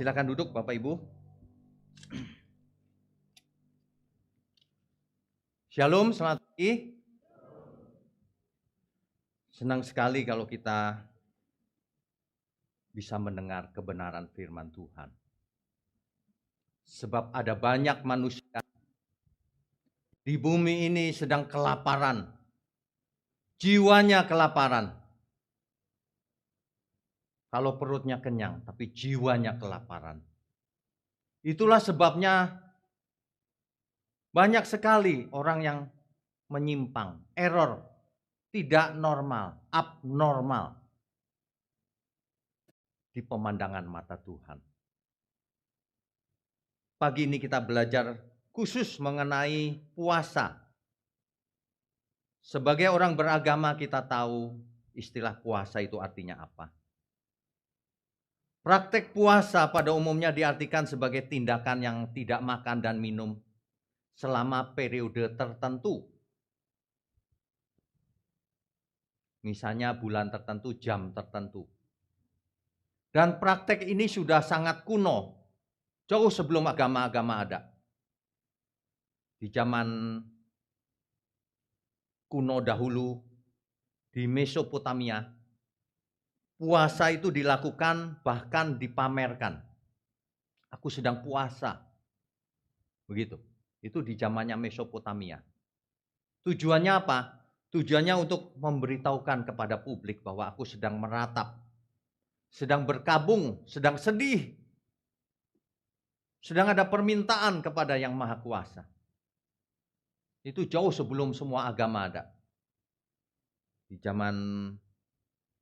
Silakan duduk Bapak Ibu. Shalom, selamat pagi. Senang sekali kalau kita bisa mendengar kebenaran firman Tuhan. Sebab ada banyak manusia di bumi ini sedang kelaparan. Jiwanya kelaparan. Kalau perutnya kenyang, tapi jiwanya kelaparan. Itulah sebabnya banyak sekali orang yang menyimpang, error, tidak normal, abnormal di pemandangan mata Tuhan. Pagi ini kita belajar khusus mengenai puasa. Sebagai orang beragama kita tahu istilah puasa itu artinya apa. Praktek puasa pada umumnya diartikan sebagai tindakan yang tidak makan dan minum selama periode tertentu. Misalnya bulan tertentu, jam tertentu. Dan praktek ini sudah sangat kuno, jauh sebelum agama-agama ada. Di zaman kuno dahulu, di Mesopotamia, puasa itu dilakukan bahkan dipamerkan. Aku sedang puasa. Begitu. Itu di zamannya Mesopotamia. Tujuannya apa? Tujuannya untuk memberitahukan kepada publik bahwa aku sedang meratap, sedang berkabung, sedang sedih, sedang ada permintaan kepada Yang Maha Kuasa. Itu jauh sebelum semua agama ada. Di zaman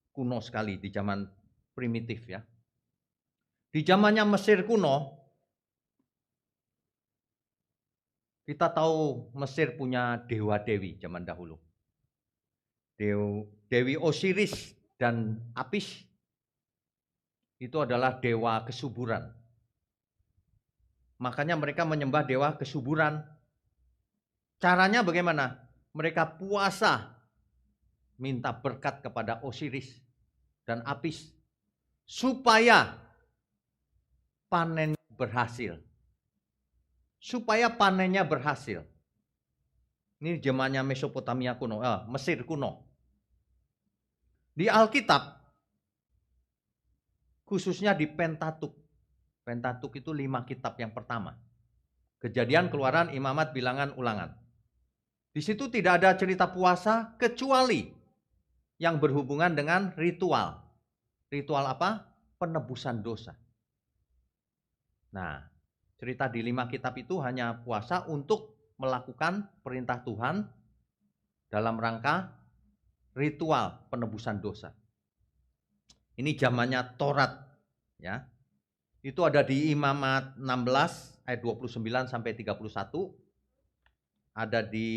kuno sekali, di zaman primitif ya. Di zamannya Mesir kuno, kita tahu Mesir punya dewa-dewi zaman dahulu. Dewi Osiris dan Apis itu adalah dewa kesuburan. Makanya mereka menyembah dewa kesuburan. Caranya bagaimana? Mereka puasa, minta berkat kepada Osiris dan Apis supaya panen berhasil. Supaya panennya berhasil. Ini zamannya Mesopotamia kuno, Mesir kuno. Di Alkitab, khususnya di Pentatuk. Pentatuk itu 5 kitab yang pertama. Kejadian, Keluaran, Imamat, Bilangan, Ulangan. Di situ tidak ada cerita puasa kecuali yang berhubungan dengan ritual. Ritual apa? Penebusan dosa. Nah, cerita di 5 kitab itu hanya puasa untuk melakukan perintah Tuhan dalam rangka ritual penebusan dosa. Ini zamannya Taurat, ya. Itu ada di Imamat 16 ayat 29 sampai 31. Ada di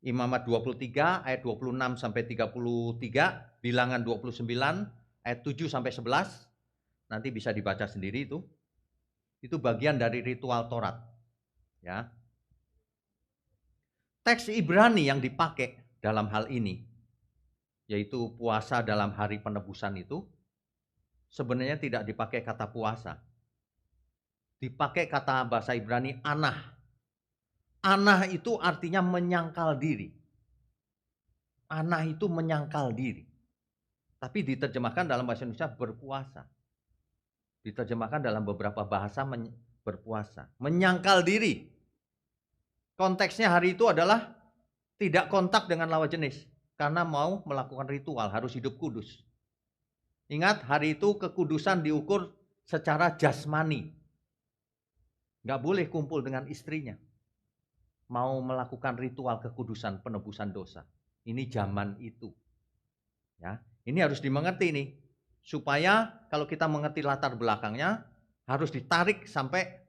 Imamat 23 ayat 26 sampai 33, Bilangan 29 ayat 7 sampai 11. Nanti bisa dibaca sendiri itu. Itu bagian dari ritual Taurat, ya. Teks Ibrani yang dipakai dalam hal ini, yaitu puasa dalam hari penebusan itu, sebenarnya tidak dipakai kata puasa. Dipakai kata bahasa Ibrani anah. Anah itu artinya menyangkal diri. Anah itu menyangkal diri. Tapi diterjemahkan dalam bahasa Indonesia berpuasa. Diterjemahkan dalam beberapa bahasa berpuasa. Menyangkal diri. Konteksnya hari itu adalah tidak kontak dengan lawan jenis. Karena mau melakukan ritual, harus hidup kudus. Ingat, hari itu kekudusan diukur secara jasmani. Nggak boleh kumpul dengan istrinya. Mau melakukan ritual kekudusan penebusan dosa. Ini zaman itu. Ya, ini harus dimengerti nih. Supaya kalau kita mengerti latar belakangnya, harus ditarik sampai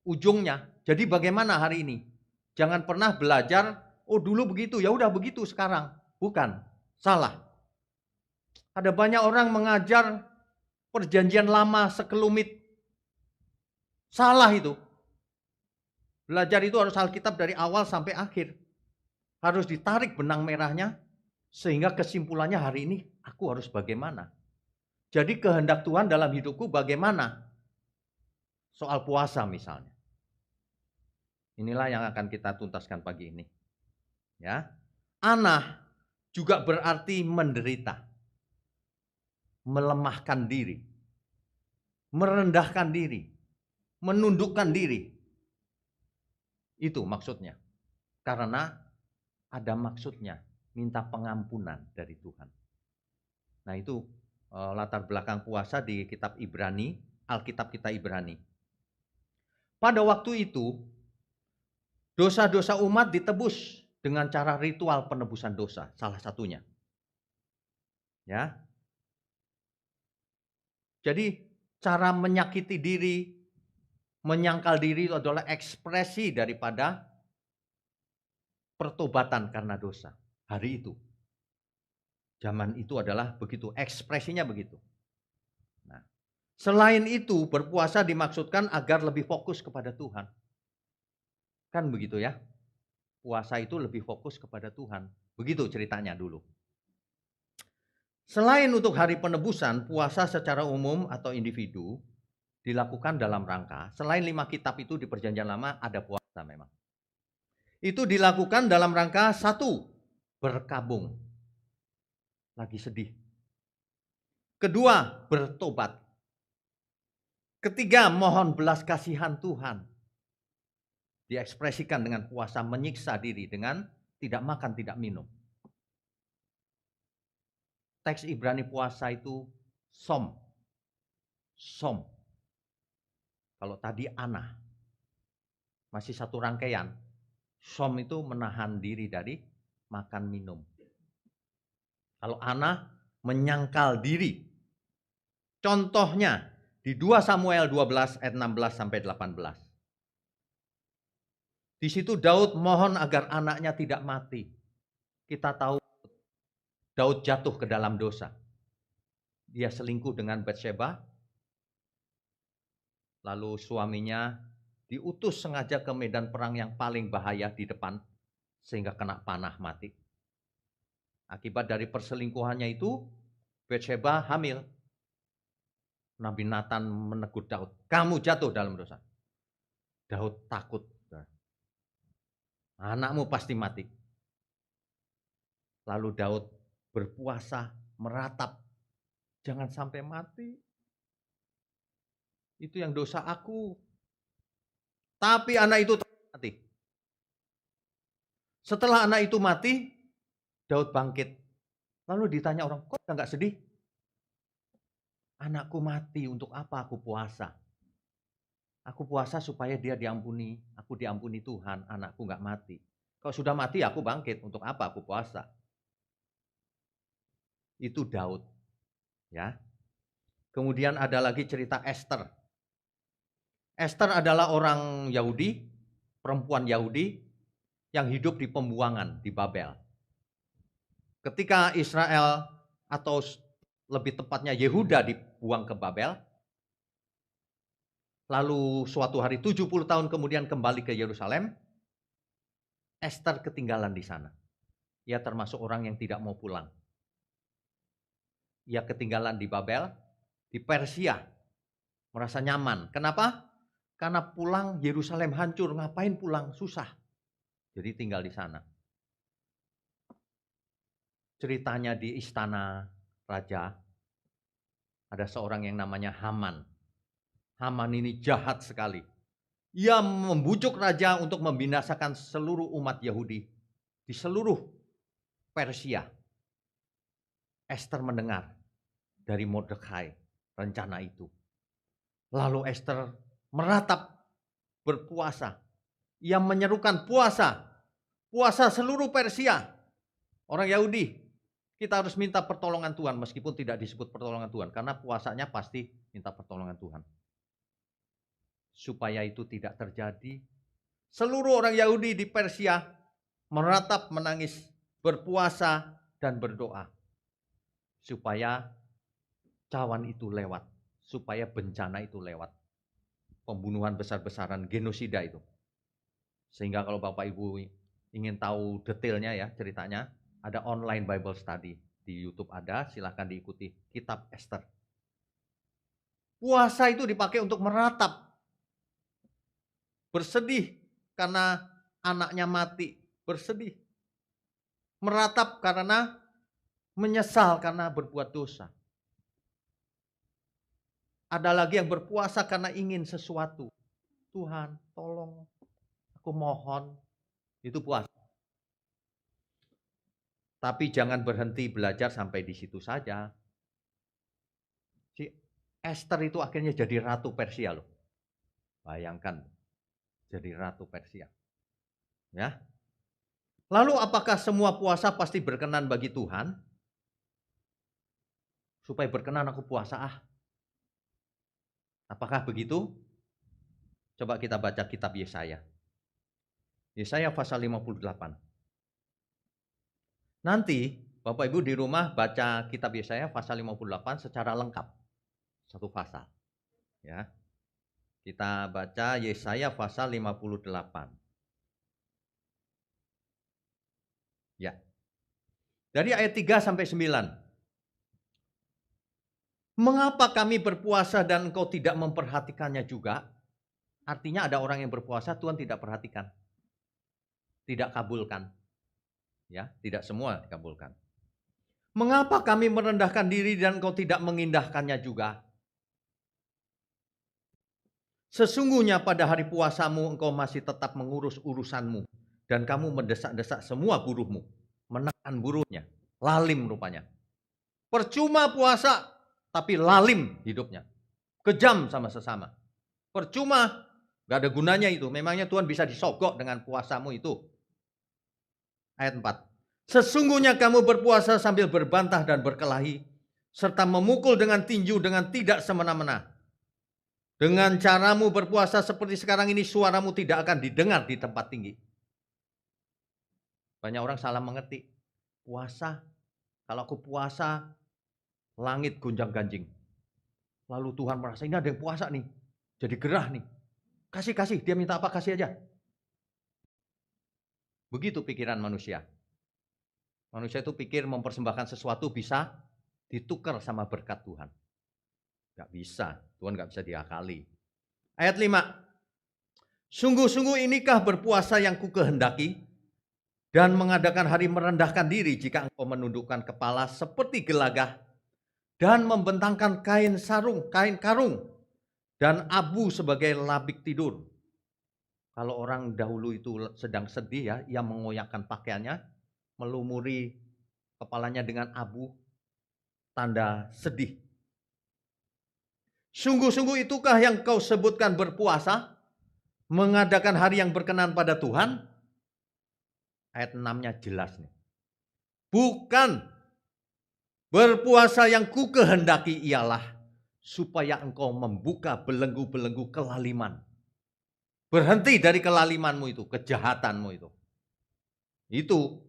ujungnya. Jadi bagaimana hari ini? Jangan pernah belajar, oh dulu begitu, ya udah begitu sekarang. Bukan, salah. Ada banyak orang mengajar perjanjian lama sekelumit. Salah itu. Belajar itu harus Alkitab dari awal sampai akhir. Harus ditarik benang merahnya, sehingga kesimpulannya hari ini aku harus bagaimana. Jadi kehendak Tuhan dalam hidupku bagaimana? Soal puasa misalnya. Inilah yang akan kita tuntaskan pagi ini. Ya. Anah juga berarti menderita. Melemahkan diri. Merendahkan diri. Menundukkan diri. Itu maksudnya. Karena ada maksudnya. Minta pengampunan dari Tuhan. Nah itu latar belakang puasa di kitab Ibrani. Alkitab kita Ibrani. Pada waktu itu, dosa-dosa umat ditebus dengan cara ritual penebusan dosa, salah satunya. Ya. Jadi cara menyakiti diri, menyangkal diri itu adalah ekspresi daripada pertobatan karena dosa. Hari itu. Zaman itu adalah begitu, ekspresinya begitu. Nah, selain itu, berpuasa dimaksudkan agar lebih fokus kepada Tuhan. Kan begitu ya? Puasa itu lebih fokus kepada Tuhan. Begitu ceritanya dulu. Selain untuk hari penebusan, puasa secara umum atau individu dilakukan dalam rangka, selain 5 kitab itu di Perjanjian Lama ada puasa memang. Itu dilakukan dalam rangka 1, berkabung. Lagi sedih. Kedua, bertobat. Ketiga, mohon belas kasihan Tuhan. Diekspresikan dengan puasa menyiksa diri dengan tidak makan, tidak minum. Teks Ibrani puasa itu som. Som. Kalau tadi anah. Masih satu rangkaian. Som itu menahan diri dari makan minum. Kalau anah menyangkal diri. Contohnya di 2 Samuel 12 ayat 16 sampai 18. Di situ Daud mohon agar anaknya tidak mati. Kita tahu Daud jatuh ke dalam dosa. Dia selingkuh dengan Batsheba. Lalu suaminya diutus sengaja ke medan perang yang paling bahaya di depan. Sehingga kena panah mati. Akibat dari perselingkuhannya itu, Batsheba hamil. Nabi Nathan menegur Daud, kamu jatuh dalam dosa. Daud takut. Anakmu pasti mati. Lalu Daud berpuasa, meratap. Jangan sampai mati. Itu yang dosa aku. Tapi anak itu mati. Setelah anak itu mati, Daud bangkit. Lalu ditanya orang, kok enggak sedih? Anakku mati, untuk apa aku puasa? Aku puasa supaya dia diampuni. Aku diampuni Tuhan, anakku enggak mati. Kalau sudah mati, aku bangkit. Untuk apa aku puasa? Itu Daud. Ya. Kemudian ada lagi cerita Esther. Esther adalah orang Yahudi, perempuan Yahudi yang hidup di pembuangan di Babel. Ketika Israel atau lebih tepatnya Yehuda dibuang ke Babel, lalu suatu hari 70 tahun kemudian kembali ke Yerusalem, Esther ketinggalan di sana. Ia termasuk orang yang tidak mau pulang. Ia ketinggalan di Babel, di Persia, merasa nyaman. Kenapa? Karena pulang Yerusalem hancur, ngapain pulang? Susah. Jadi tinggal di sana. Ceritanya di istana raja, ada seorang yang namanya Haman. Haman ini jahat sekali. Ia membujuk raja untuk membinasakan seluruh umat Yahudi di seluruh Persia. Esther mendengar dari Mordekai rencana itu. Lalu Esther meratap berpuasa. Ia menyerukan puasa. Puasa seluruh Persia. Orang Yahudi. Kita harus minta pertolongan Tuhan meskipun tidak disebut pertolongan Tuhan. Karena puasanya pasti minta pertolongan Tuhan. Supaya itu tidak terjadi. Seluruh orang Yahudi di Persia meratap, menangis, berpuasa, dan berdoa. Supaya cawan itu lewat. Supaya bencana itu lewat. Pembunuhan besar-besaran, genosida itu. Sehingga kalau Bapak Ibu ingin tahu detailnya ya ceritanya, ada online Bible study. Di YouTube ada, silahkan diikuti. Kitab Esther. Puasa itu dipakai untuk meratap. Bersedih karena anaknya mati. Bersedih. Meratap karena menyesal karena berbuat dosa. Ada lagi yang berpuasa karena ingin sesuatu. Tuhan, tolong, aku mohon. Itu puasa. Tapi jangan berhenti belajar sampai di situ saja. Si Esther itu akhirnya jadi ratu Persia loh. Bayangkan, jadi ratu Persia. Ya. Lalu apakah semua puasa pasti berkenan bagi Tuhan? Supaya berkenan aku puasa Apakah begitu? Coba kita baca kitab Yesaya. Yesaya pasal 58. Nanti Bapak Ibu di rumah baca kitab Yesaya pasal 58 secara lengkap. Satu pasal. Ya. Kita baca Yesaya pasal 58. Ya. Dari ayat 3 sampai 9. Mengapa kami berpuasa dan engkau tidak memperhatikannya juga? Artinya ada orang yang berpuasa Tuhan tidak perhatikan. Tidak kabulkan. Ya, tidak semua dikabulkan. Mengapa kami merendahkan diri dan engkau tidak mengindahkannya juga? Sesungguhnya pada hari puasamu engkau masih tetap mengurus urusanmu. Dan kamu mendesak-desak semua buruhmu. Menekan buruhnya. Lalim rupanya. Percuma puasa, tapi lalim hidupnya. Kejam sama sesama. Percuma, gak ada gunanya itu. Memangnya Tuhan bisa disogok dengan puasamu itu. Ayat 4. Sesungguhnya kamu berpuasa sambil berbantah dan berkelahi, serta memukul dengan tinju dengan tidak semena-mena. Dengan caramu berpuasa seperti sekarang ini, suaramu tidak akan didengar di tempat tinggi. Banyak orang salah mengerti. Puasa, kalau aku puasa, langit gonjang-ganjing. Lalu Tuhan merasa ini ada yang puasa nih, jadi gerah nih. Kasih, dia minta apa kasih aja. Begitu pikiran manusia. Manusia itu pikir mempersembahkan sesuatu bisa ditukar sama berkat Tuhan. Gak bisa, Tuhan gak bisa diakali. Ayat 5. Sungguh-sungguh inikah berpuasa yang ku kehendaki, dan mengadakan hari merendahkan diri jika engkau menundukkan kepala seperti gelagah, dan membentangkan kain karung, dan abu sebagai labik tidur. Kalau orang dahulu itu sedang sedih ya, ia mengoyakkan pakaiannya, melumuri kepalanya dengan abu, tanda sedih. Sungguh-sungguh itukah yang kau sebutkan berpuasa, mengadakan hari yang berkenan pada Tuhan? Ayat 6-nya jelas nih. Bukan, berpuasa yang ku kehendaki ialah supaya engkau membuka belenggu-belenggu kelaliman. Berhenti dari kelalimanmu itu, kejahatanmu itu. Itu.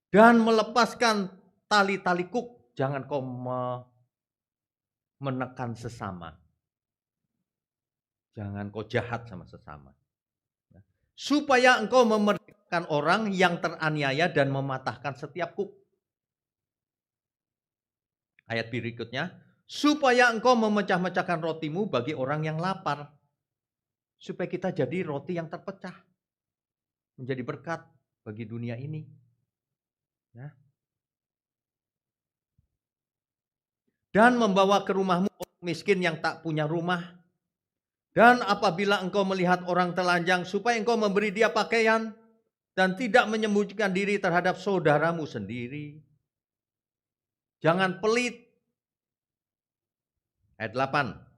Dan melepaskan tali-tali kuk. Jangan kau menekan sesama. Jangan kau jahat sama sesama. Supaya engkau memerdekakan orang yang teraniaya dan mematahkan setiap kuk. Ayat berikutnya. Supaya engkau memecah-mecahkan rotimu bagi orang yang lapar. Supaya kita jadi roti yang terpecah. Menjadi berkat bagi dunia ini. Ya. Dan membawa ke rumahmu orang miskin yang tak punya rumah. Dan apabila engkau melihat orang telanjang, supaya engkau memberi dia pakaian, dan tidak menyembunyikan diri terhadap saudaramu sendiri. Jangan pelit. Ayat 8.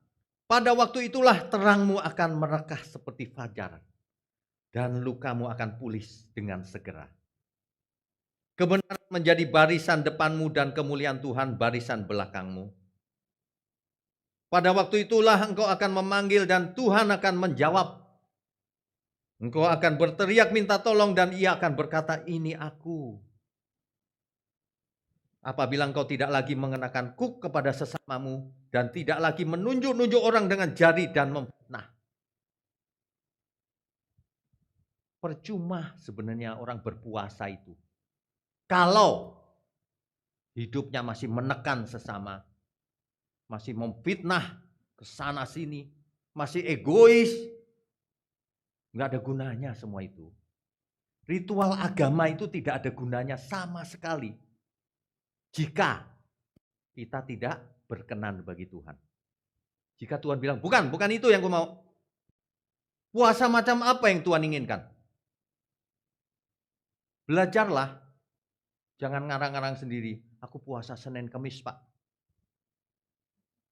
Pada waktu itulah terangmu akan merekah seperti fajar, dan lukamu akan pulih dengan segera. Kebenaran menjadi barisan depanmu dan kemuliaan Tuhan barisan belakangmu. Pada waktu itulah engkau akan memanggil dan Tuhan akan menjawab. Engkau akan berteriak minta tolong dan ia akan berkata, ini aku. Apabila engkau tidak lagi mengenakan kuk kepada sesamamu dan tidak lagi menunjuk-nunjuk orang dengan jari dan memfitnah. Percuma sebenarnya orang berpuasa itu. Kalau hidupnya masih menekan sesama, masih memfitnah, kesana sini, masih egois. Nggak ada gunanya semua itu. Ritual agama itu tidak ada gunanya sama sekali jika kita tidak berkenan bagi Tuhan. Jika Tuhan bilang, bukan itu yang gue mau. Puasa macam apa yang Tuhan inginkan? Belajarlah, jangan ngarang-ngarang sendiri. Aku puasa Senin Kamis, Pak.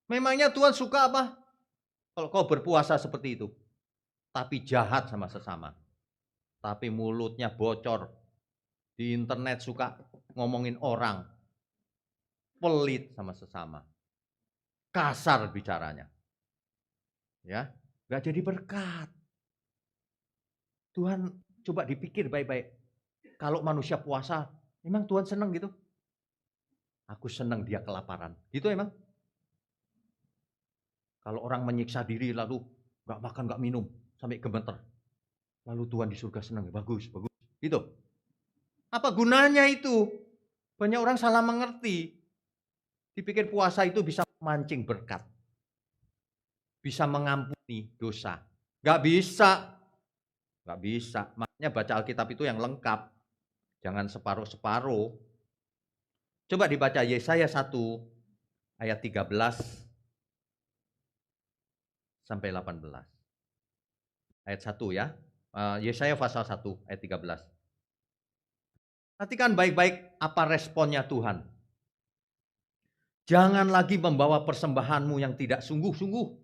Memangnya Tuhan suka apa? Kalau kau berpuasa seperti itu. Tapi jahat sama sesama. Tapi mulutnya bocor. Di internet suka ngomongin orang. Pelit sama sesama. Kasar bicaranya. Ya, nggak jadi berkat. Tuhan coba dipikir baik-baik. Kalau manusia puasa, memang Tuhan senang gitu? Aku senang dia kelaparan. Gitu emang? Kalau orang menyiksa diri lalu nggak makan, nggak minum, sampai gemeter. Lalu Tuhan di surga senang, bagus. Gitu. Apa gunanya itu? Banyak orang salah mengerti. Dipikir puasa itu bisa memancing berkat. Bisa mengampuni dosa. Nggak bisa. Nggak bisa. Makanya baca Alkitab itu yang lengkap. Jangan separuh-separuh. Coba dibaca Yesaya 1 ayat 13 sampai 18. Ayat 1 ya. Yesaya pasal 1 ayat 13. Perhatikan baik-baik apa responnya Tuhan. Jangan lagi membawa persembahanmu yang tidak sungguh-sungguh.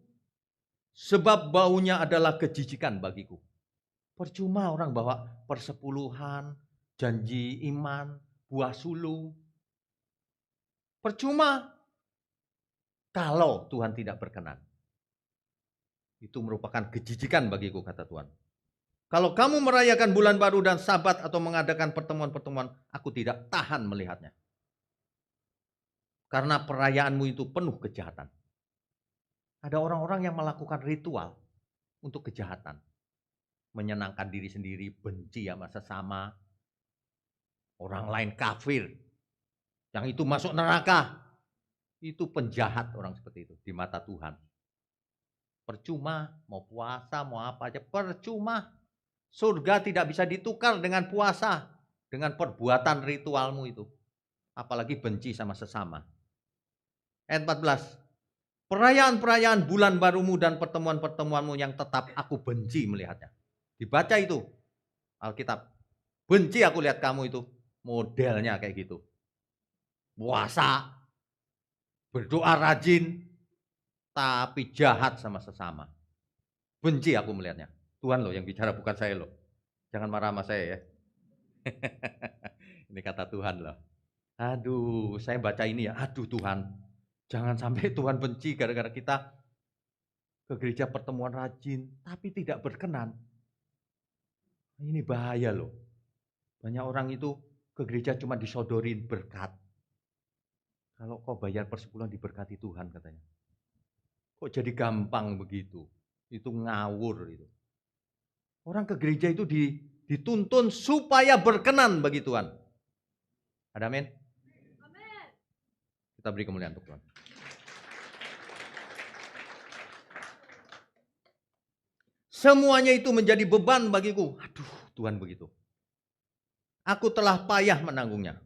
Sebab baunya adalah kejijikan bagiku. Percuma orang bawa persepuluhan, janji iman, buah sulung. Percuma kalau Tuhan tidak berkenan. Itu merupakan kejijikan bagiku, kata Tuhan. Kalau kamu merayakan bulan baru dan sabat atau mengadakan pertemuan-pertemuan, aku tidak tahan melihatnya. Karena perayaanmu itu penuh kejahatan. Ada orang-orang yang melakukan ritual untuk kejahatan. Menyenangkan diri sendiri, benci sama sesama. Orang lain kafir. Yang itu masuk neraka. Itu penjahat orang seperti itu di mata Tuhan. Percuma, mau puasa, mau apa aja, percuma. Surga tidak bisa ditukar dengan puasa. Dengan perbuatan ritualmu itu. Apalagi benci sama sesama. Ayat 14. Perayaan-perayaan bulan barumu dan pertemuan-pertemuanmu yang tetap aku benci melihatnya. Dibaca itu Alkitab. Benci aku lihat kamu itu. Modelnya kayak gitu. Puasa. Berdoa rajin. Tapi jahat sama sesama. Benci aku melihatnya. Tuhan loh yang bicara, bukan saya loh. Jangan marah sama saya ya. Ini kata Tuhan loh. Aduh, saya baca ini ya. Aduh Tuhan. Jangan sampai Tuhan benci gara-gara kita ke gereja pertemuan rajin, tapi tidak berkenan. Ini bahaya loh. Banyak orang itu ke gereja cuma disodorin berkat. Kalau kau bayar persepuluhan diberkati Tuhan katanya. Kok jadi gampang begitu? Itu ngawur itu. Orang ke gereja itu dituntun supaya berkenan bagi Tuhan. Ada amin? Kita beri kemuliaan untuk Tuhan. Semuanya itu menjadi beban bagiku. Aduh, Tuhan begitu. Aku telah payah menanggungnya.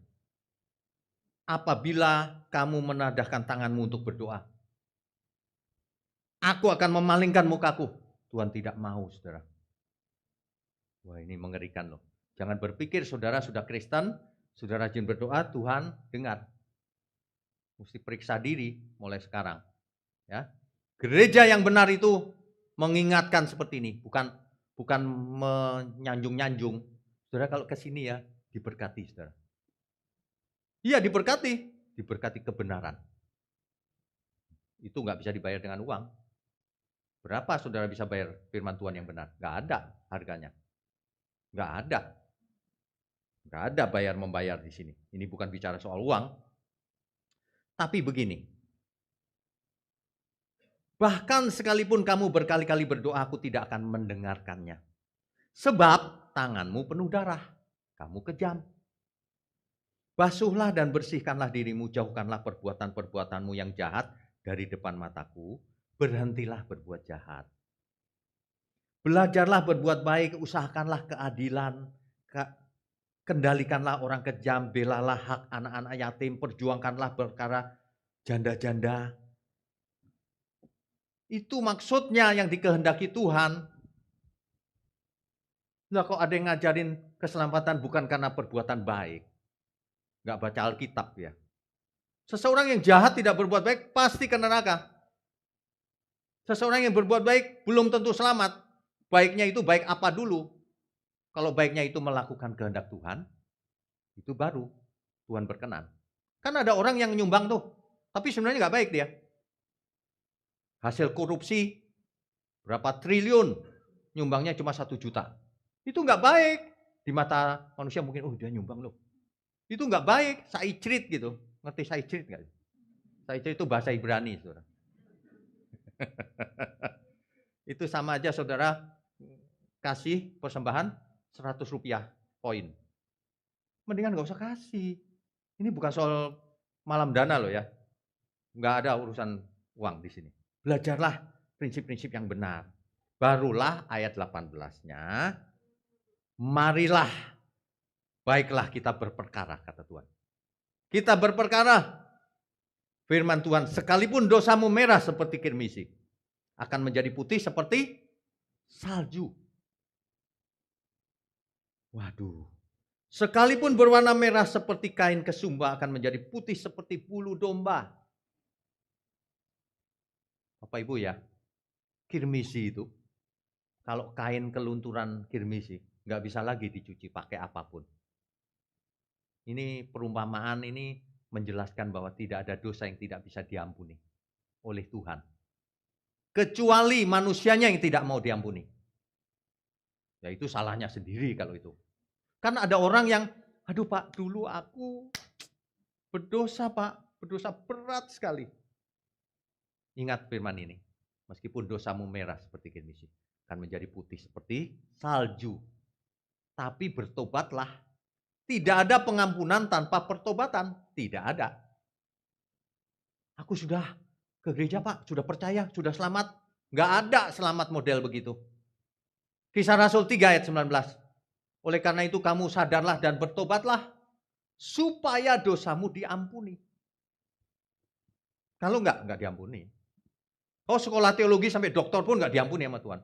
Apabila kamu menadahkan tanganmu untuk berdoa, aku akan memalingkan mukaku. Tuhan tidak mau, saudara. Wah, ini mengerikan loh. Jangan berpikir saudara sudah Kristen, sudah rajin berdoa, Tuhan dengar. Mesti periksa diri mulai sekarang. Ya, gereja yang benar itu mengingatkan seperti ini, bukan menyanjung-nyanjung. Saudara kalau ke sini ya diberkati, saudara. Iya diberkati kebenaran. Itu nggak bisa dibayar dengan uang. Berapa saudara bisa bayar firman Tuhan yang benar? Nggak ada harganya. Nggak ada. Nggak ada membayar di sini. Ini bukan bicara soal uang. Tapi begini. Bahkan sekalipun kamu berkali-kali berdoa, aku tidak akan mendengarkannya. Sebab tanganmu penuh darah. Kamu kejam. Basuhlah dan bersihkanlah dirimu, jauhkanlah perbuatan-perbuatanmu yang jahat dari depan mataku. berhentilah berbuat jahat. Belajarlah berbuat baik, usahakanlah keadilan, kendalikanlah orang kejam, belalah hak anak-anak yatim, perjuangkanlah perkara janda-janda. Itu maksudnya yang dikehendaki Tuhan. Lah kok ada yang ngajarin keselamatan bukan karena perbuatan baik. Nggak baca Alkitab ya. Seseorang yang jahat tidak berbuat baik pasti ke neraka. Seseorang yang berbuat baik belum tentu selamat. Baiknya itu baik apa dulu? Kalau baiknya itu melakukan kehendak Tuhan, itu baru Tuhan berkenan. Kan ada orang yang nyumbang tuh, tapi sebenarnya nggak baik dia. Hasil korupsi berapa triliun, nyumbangnya cuma 1 juta. Itu nggak baik. Di mata manusia mungkin, oh dia nyumbang loh. Itu nggak baik, saicrit gitu. Ngerti saicrit nggak? Saicrit itu bahasa Ibrani, saudara. Itu sama aja saudara kasih persembahan 100 rupiah koin. Mendingan nggak usah kasih. Ini bukan soal malam dana loh ya. Nggak ada urusan uang di sini. Belajarlah prinsip-prinsip yang benar. Barulah ayat 18-nya, marilah, baiklah kita berperkara, kata Tuhan. Kita berperkara. Firman Tuhan, sekalipun dosamu merah seperti kirmisi, akan menjadi putih seperti salju. Waduh. Sekalipun berwarna merah seperti kain kesumba akan menjadi putih seperti bulu domba. Bapak Ibu ya, kirmisi itu, kalau kain kelunturan kirmisi, nggak bisa lagi dicuci pakai apapun. Ini perumpamaan ini menjelaskan bahwa tidak ada dosa yang tidak bisa diampuni oleh Tuhan. Kecuali manusianya yang tidak mau diampuni. Ya itu salahnya sendiri kalau itu. Kan ada orang yang, aduh Pak, dulu aku berdosa Pak, berdosa berat sekali. Ingat firman ini, meskipun dosamu merah seperti kirmisi, akan menjadi putih seperti salju. Tapi bertobatlah. Tidak ada pengampunan tanpa pertobatan, tidak ada. Aku sudah ke gereja Pak, sudah percaya, sudah selamat. Nggak ada selamat model begitu. Kisah Rasul 3 ayat 19. Oleh karena itu kamu sadarlah dan bertobatlah supaya dosamu diampuni. Kalau enggak diampuni. Oh sekolah teologi sampai doktor pun enggak diampuni sama Tuhan.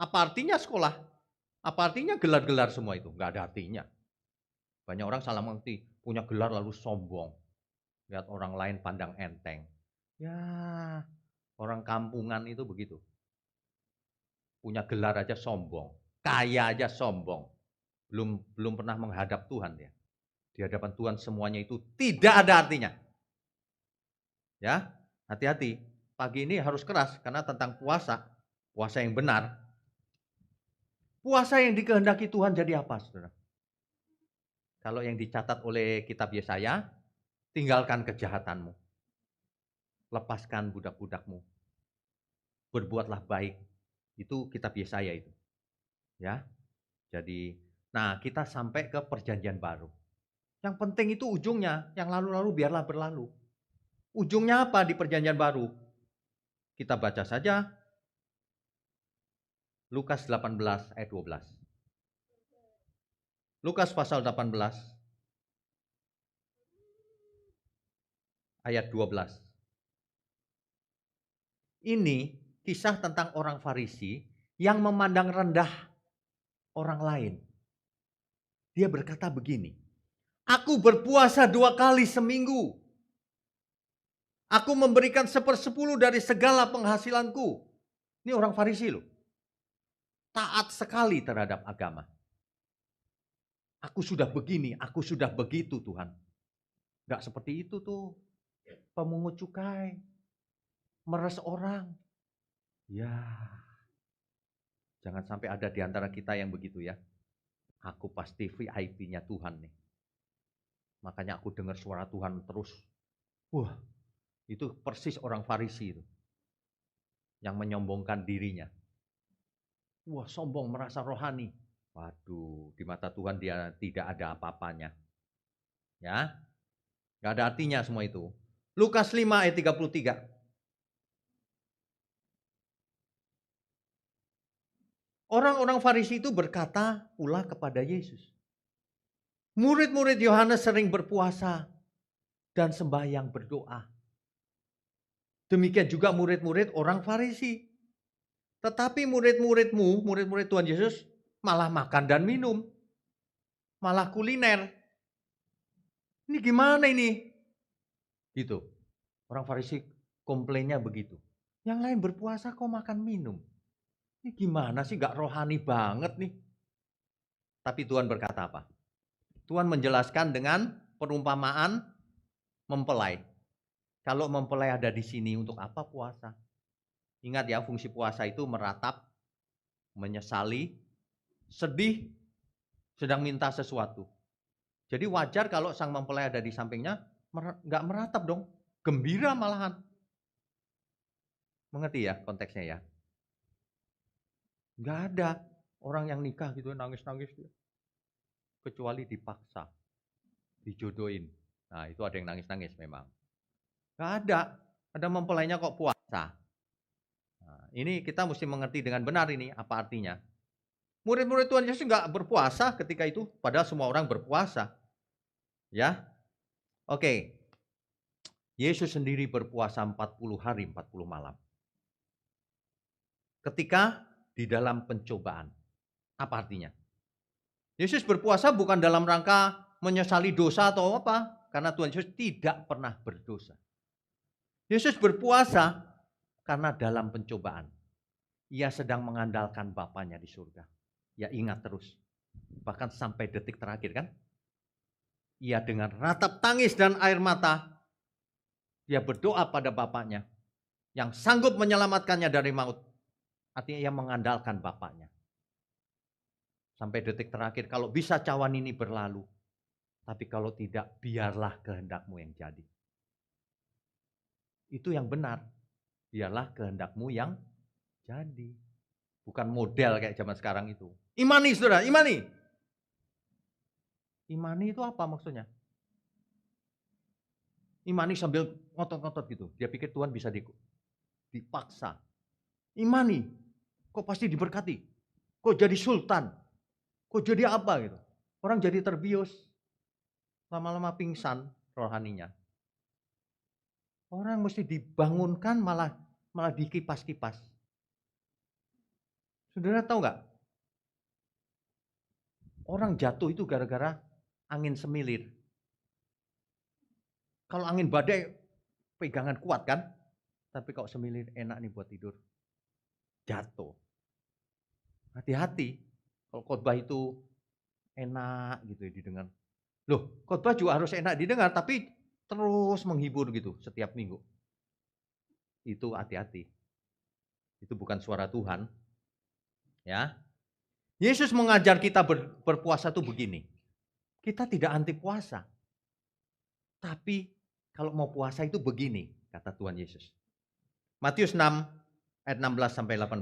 Apa artinya sekolah? Apa artinya gelar-gelar semua itu? Enggak ada artinya. Banyak orang salah mengerti, punya gelar lalu sombong. Lihat orang lain pandang enteng. Ya, orang kampungan itu begitu. Punya gelar aja sombong, kaya aja sombong. Belum pernah menghadap Tuhan ya. Di hadapan Tuhan semuanya itu tidak ada artinya. Ya, hati-hati. Pagi ini harus keras karena tentang puasa yang benar. Puasa yang dikehendaki Tuhan jadi apa, Saudara? Kalau yang dicatat oleh kitab Yesaya, tinggalkan kejahatanmu. Lepaskan budak-budakmu. Berbuatlah baik. Itu kitab Yesaya itu. Ya. Jadi, nah kita sampai ke perjanjian baru. Yang penting itu ujungnya, yang lalu-lalu biarlah berlalu. Ujungnya apa di perjanjian baru? Kita baca saja Lukas 18 ayat 12. Lukas pasal 18 ayat 12. Ini kisah tentang orang Farisi yang memandang rendah orang lain. Dia berkata begini, aku berpuasa 2 kali seminggu. Aku memberikan 1/10 dari segala penghasilanku. Ini orang Farisi loh. Taat sekali terhadap agama. Aku sudah begini, aku sudah begitu Tuhan. Gak seperti itu tuh. Pemungut cukai. Meres orang. Ya. Jangan sampai ada di antara kita yang begitu ya. Aku pasti VIP-nya Tuhan nih. Makanya aku dengar suara Tuhan terus. Wah, itu persis orang Farisi itu. Yang menyombongkan dirinya. Wah, sombong, merasa rohani. Waduh, di mata Tuhan dia tidak ada apa-apanya. Ya, gak ada artinya semua itu. Lukas 5 ayat 33. Orang-orang Farisi itu berkata pula kepada Yesus, murid-murid Yohanes sering berpuasa dan sembahyang berdoa. Demikian juga murid-murid orang Farisi. Tetapi murid-muridmu, murid-murid Tuhan Yesus malah makan dan minum. Malah kuliner. Ini gimana ini? Gitu. Orang Farisi komplainnya begitu. Yang lain berpuasa kok makan minum. Ini gimana sih, gak rohani banget nih. Tapi Tuhan berkata apa? Tuhan menjelaskan dengan perumpamaan mempelai. Kalau mempelai ada di sini untuk apa puasa? Ingat ya, fungsi puasa itu meratap, menyesali, sedih, sedang minta sesuatu. Jadi wajar kalau sang mempelai ada di sampingnya, nggak meratap dong, gembira malahan. Mengerti ya konteksnya ya? Nggak ada orang yang nikah gitu nangis-nangis dia. Kecuali dipaksa, dijodohin. Nah itu ada yang nangis-nangis memang. Nggak ada mempelainya kok puasa. Nah, ini kita mesti mengerti dengan benar ini apa artinya. Murid-murid Tuhan Yesus nggak berpuasa ketika itu, padahal semua orang berpuasa. Ya, oke. Yesus sendiri berpuasa 40 hari 40 malam. Ketika di dalam pencobaan. Apa artinya? Yesus berpuasa bukan dalam rangka menyesali dosa atau apa. Karena Tuhan Yesus tidak pernah berdosa. Yesus berpuasa karena dalam pencobaan. Ia sedang mengandalkan Bapanya di surga. Ya ingat terus. Bahkan sampai detik terakhir kan. Ia dengan ratap tangis dan air mata. Dia berdoa pada Bapanya. Yang sanggup menyelamatkannya dari maut. Artinya ia mengandalkan Bapanya. Sampai detik terakhir, kalau bisa cawan ini berlalu. Tapi kalau tidak, biarlah kehendakmu yang jadi. Itu yang benar. Biarlah kehendakmu yang jadi. Bukan model kayak zaman sekarang itu. Imani saudara, imani. Imani itu apa maksudnya? Imani sambil ngotot-ngotot gitu. Dia pikir Tuhan bisa dipaksa. Imani, kok pasti diberkati. Kok jadi sultan. Kok jadi apa gitu. Orang jadi terbius. Lama-lama pingsan rohaninya. Orang mesti dibangunkan malah dikipas-kipas. Saudara tahu nggak? Orang jatuh itu gara-gara angin semilir. Kalau angin badai pegangan kuat kan? Tapi kalau semilir enak nih buat tidur. Jatuh. Hati-hati. Kalau khotbah itu enak gitu ya didengar. Loh, khotbah juga harus enak didengar, tapi terus menghibur gitu setiap minggu. Itu hati-hati. Itu bukan suara Tuhan. Ya. Yesus mengajar kita berpuasa itu begini. Kita tidak anti puasa. Tapi kalau mau puasa itu begini, kata Tuhan Yesus. Matius 6 ayat 16 sampai 18.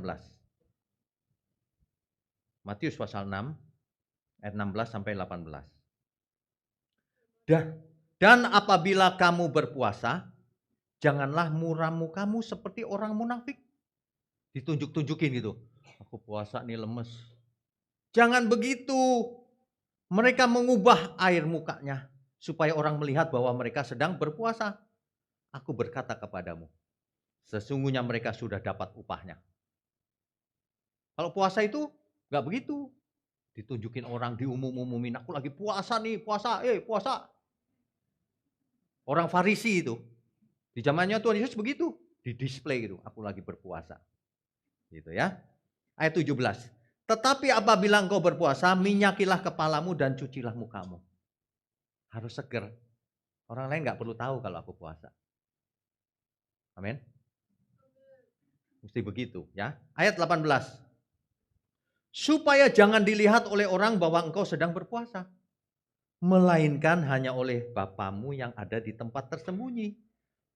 Matius pasal 6 ayat 16 sampai 18. Dan apabila kamu berpuasa, janganlah muram mukamu seperti orang munafik. Ditunjuk-tunjukin gitu. Aku puasa nih lemes. Jangan begitu. Mereka mengubah air mukanya supaya orang melihat bahwa mereka sedang berpuasa. Aku berkata kepadamu, sesungguhnya mereka sudah dapat upahnya. Kalau puasa itu nggak begitu. Ditunjukin orang, diumum-umumin. Aku lagi puasa nih, puasa, puasa. Orang Farisi itu. Di zamannya Tuhan Yesus begitu. Di display gitu, aku lagi berpuasa. Gitu ya. Ayat 17. Tetapi apabila engkau berpuasa, minyakilah kepalamu dan cucilah mukamu. Harus seger. Orang lain nggak perlu tahu kalau aku puasa. Amin. Mesti begitu ya. Ayat 18. Supaya jangan dilihat oleh orang bahwa engkau sedang berpuasa. Melainkan hanya oleh Bapamu yang ada di tempat tersembunyi.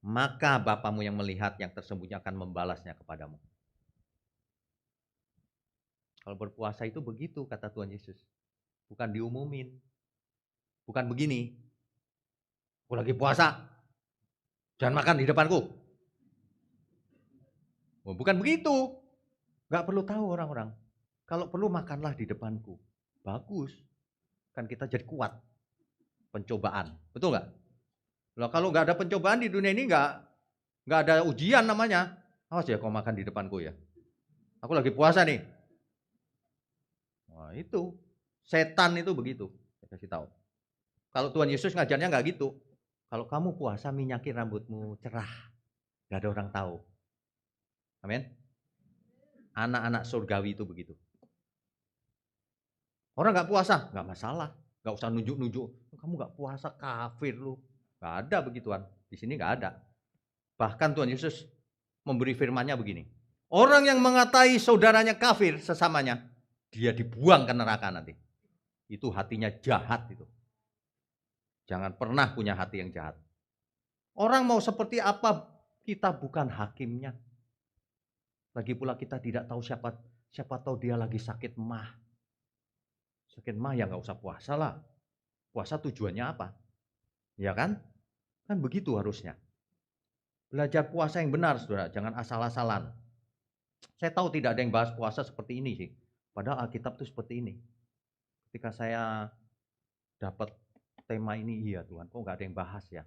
Maka Bapamu yang melihat yang tersembunyi akan membalasnya kepadamu. Kalau berpuasa itu begitu kata Tuhan Yesus. Bukan diumumin. Bukan begini. Aku lagi puasa. Jangan makan di depanku. Bukan begitu. Gak perlu tahu orang-orang. Kalau perlu makanlah di depanku. Bagus. Kan kita jadi kuat. Pencobaan. Betul nggak? Loh, kalau nggak ada pencobaan di dunia ini nggak ada ujian namanya. Awas ya kau makan di depanku ya. Aku lagi puasa nih. Wah itu. Setan itu begitu. Saya kasih tahu. Kalau Tuhan Yesus ngajarnya nggak gitu. Kalau kamu puasa minyaki rambutmu cerah. Nggak ada orang tahu. Amin. Anak-anak surgawi itu begitu. Orang nggak puasa, nggak masalah. Nggak usah nunjuk-nunjuk. Kamu nggak puasa, kafir lu. Nggak ada begituan. Di sini nggak ada. Bahkan Tuhan Yesus memberi firman-Nya begini. Orang yang mengatai saudaranya kafir sesamanya, dia dibuang ke neraka nanti. Itu hatinya jahat itu. Jangan pernah punya hati yang jahat. Orang mau seperti apa, kita bukan hakimnya. Lagi pula kita tidak tahu siapa tahu dia lagi sakit mah. Sakit mah ya nggak usah puasa lah. Puasa tujuannya apa? Ya kan? Kan begitu harusnya. Belajar puasa yang benar, saudara. Jangan asal-asalan. Saya tahu tidak ada yang bahas puasa seperti ini sih. Padahal Alkitab itu seperti ini. Ketika saya dapat tema ini, iya Tuhan, kok nggak ada yang bahas ya?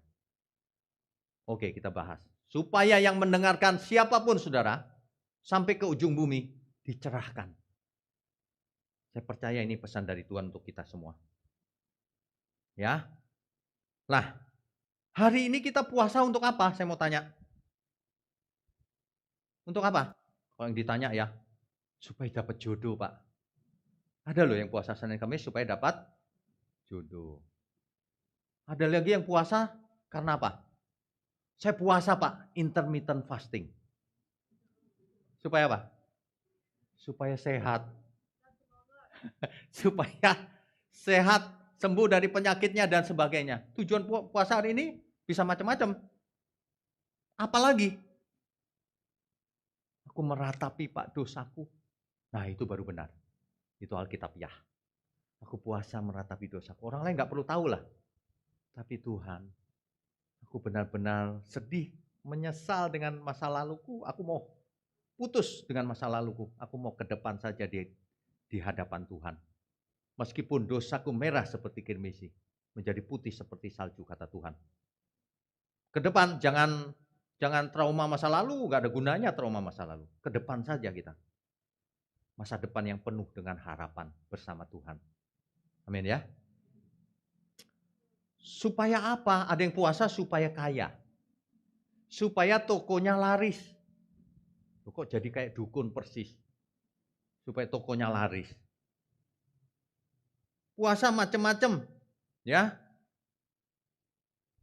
Oke, kita bahas. Supaya yang mendengarkan siapapun saudara, sampai ke ujung bumi, dicerahkan. Saya percaya ini pesan dari Tuhan untuk kita semua. Ya. Nah, hari ini kita puasa untuk apa? Saya mau tanya. Untuk apa? Kalau yang ditanya ya, supaya dapat jodoh Pak. Ada loh yang puasa Senin Kamis supaya dapat jodoh. Ada lagi yang puasa karena apa? Saya puasa Pak, intermittent fasting. Supaya apa? Supaya sehat. Supaya sehat, sembuh dari penyakitnya dan sebagainya. Tujuan puasa hari ini bisa macam-macam. Apalagi? Aku meratapi Pak dosaku. Nah itu baru benar. Itu Alkitabiah. Aku puasa meratapi dosaku. Orang lain nggak perlu tahu lah. Tapi Tuhan, aku benar-benar sedih, menyesal dengan masa laluku. Aku mau putus dengan masa laluku. Aku mau ke depan saja di hadapan Tuhan. Meskipun dosaku merah seperti kirmisi, menjadi putih seperti salju, kata Tuhan. Ke depan jangan trauma masa lalu, nggak ada gunanya trauma masa lalu. Ke depan saja kita. Masa depan yang penuh dengan harapan bersama Tuhan. Amin ya. Supaya apa? Ada yang puasa supaya kaya. Supaya tokonya laris. Kok jadi kayak dukun persis. Supaya tokonya laris. Puasa macam-macam, ya.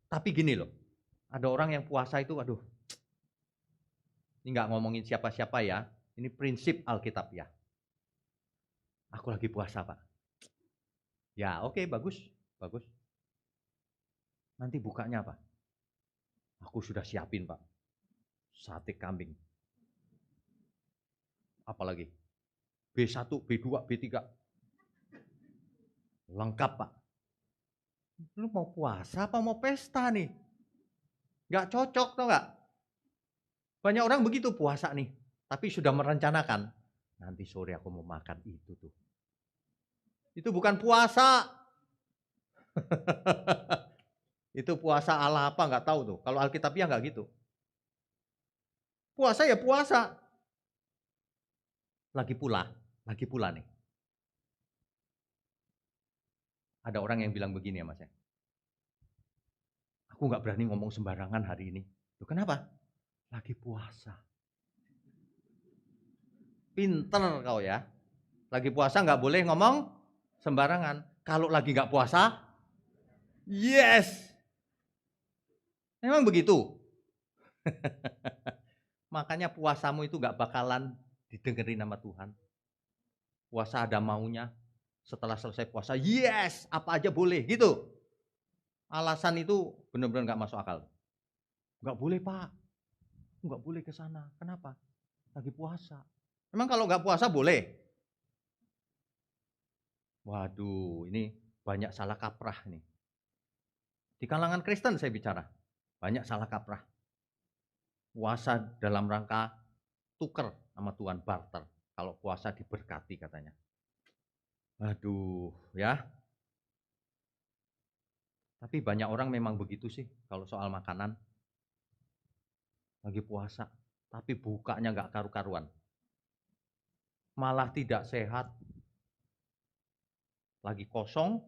Tapi gini loh, ada orang yang puasa itu, aduh, ini nggak ngomongin siapa-siapa ya, ini prinsip Alkitab ya. Aku lagi puasa Pak. Ya oke, bagus. Nanti bukanya apa? Aku sudah siapin Pak, sate kambing. Apalagi? B1, B2, B3. Lengkap Pak. Lu mau puasa apa mau pesta nih? Gak cocok tau gak? Banyak orang begitu puasa nih. Tapi sudah merencanakan. Nanti sore aku mau makan itu tuh. Itu bukan puasa. Itu puasa ala apa gak tahu tuh. Kalau Alkitabiah gak gitu. Puasa ya puasa. Lagi pula nih. Ada orang yang bilang begini ya Mas ya. Aku gak berani ngomong sembarangan hari ini. Loh kenapa? Lagi puasa. Pinter kau ya. Lagi puasa gak boleh ngomong sembarangan. Kalau lagi gak puasa, yes. Memang begitu. Makanya puasamu itu gak bakalan didengerin sama Tuhan. Puasa ada maunya. Setelah selesai puasa, yes, apa aja boleh gitu. Alasan itu benar-benar gak masuk akal. Gak boleh Pak, gak boleh ke sana. Kenapa? Lagi puasa. Emang kalau gak puasa boleh? Waduh, ini banyak salah kaprah nih. Di kalangan Kristen saya bicara, banyak salah kaprah. Puasa dalam rangka tuker sama Tuhan, barter. Kalau puasa diberkati katanya. Aduh, ya. Tapi banyak orang memang begitu sih kalau soal makanan. Lagi puasa, tapi bukanya nggak karu-karuan. Malah tidak sehat. Lagi kosong,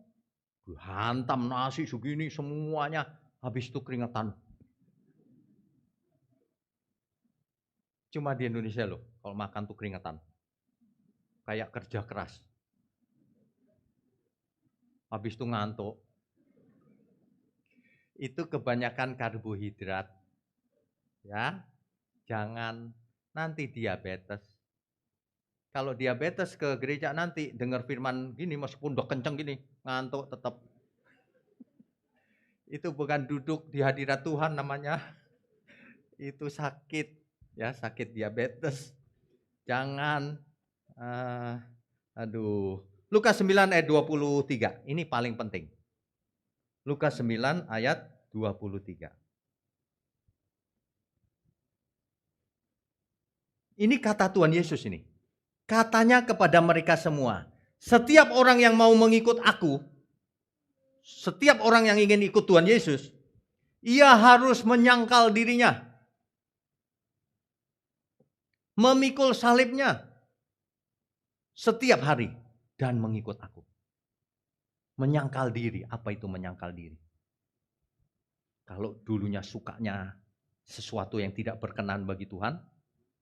hantam nasi segini semuanya, habis itu keringetan. Cuma di Indonesia loh, kalau makan tuh keringetan. Kayak kerja keras. Habis itu ngantuk. Itu kebanyakan karbohidrat. Ya, jangan nanti diabetes. Kalau diabetes ke gereja nanti dengar firman gini, meskipun udah kenceng gini, ngantuk tetap. Itu bukan duduk di hadirat Tuhan namanya. Itu sakit, ya sakit diabetes. Jangan, Lukas 9 ayat 23, ini paling penting. Lukas 9 ayat 23. Ini kata Tuhan Yesus ini. Katanya kepada mereka semua, setiap orang yang mau mengikut aku, setiap orang yang ingin ikut Tuhan Yesus, ia harus menyangkal dirinya. Memikul salibnya setiap hari dan mengikut aku. Menyangkal diri, apa itu menyangkal diri? Kalau dulunya sukanya sesuatu yang tidak berkenan bagi Tuhan,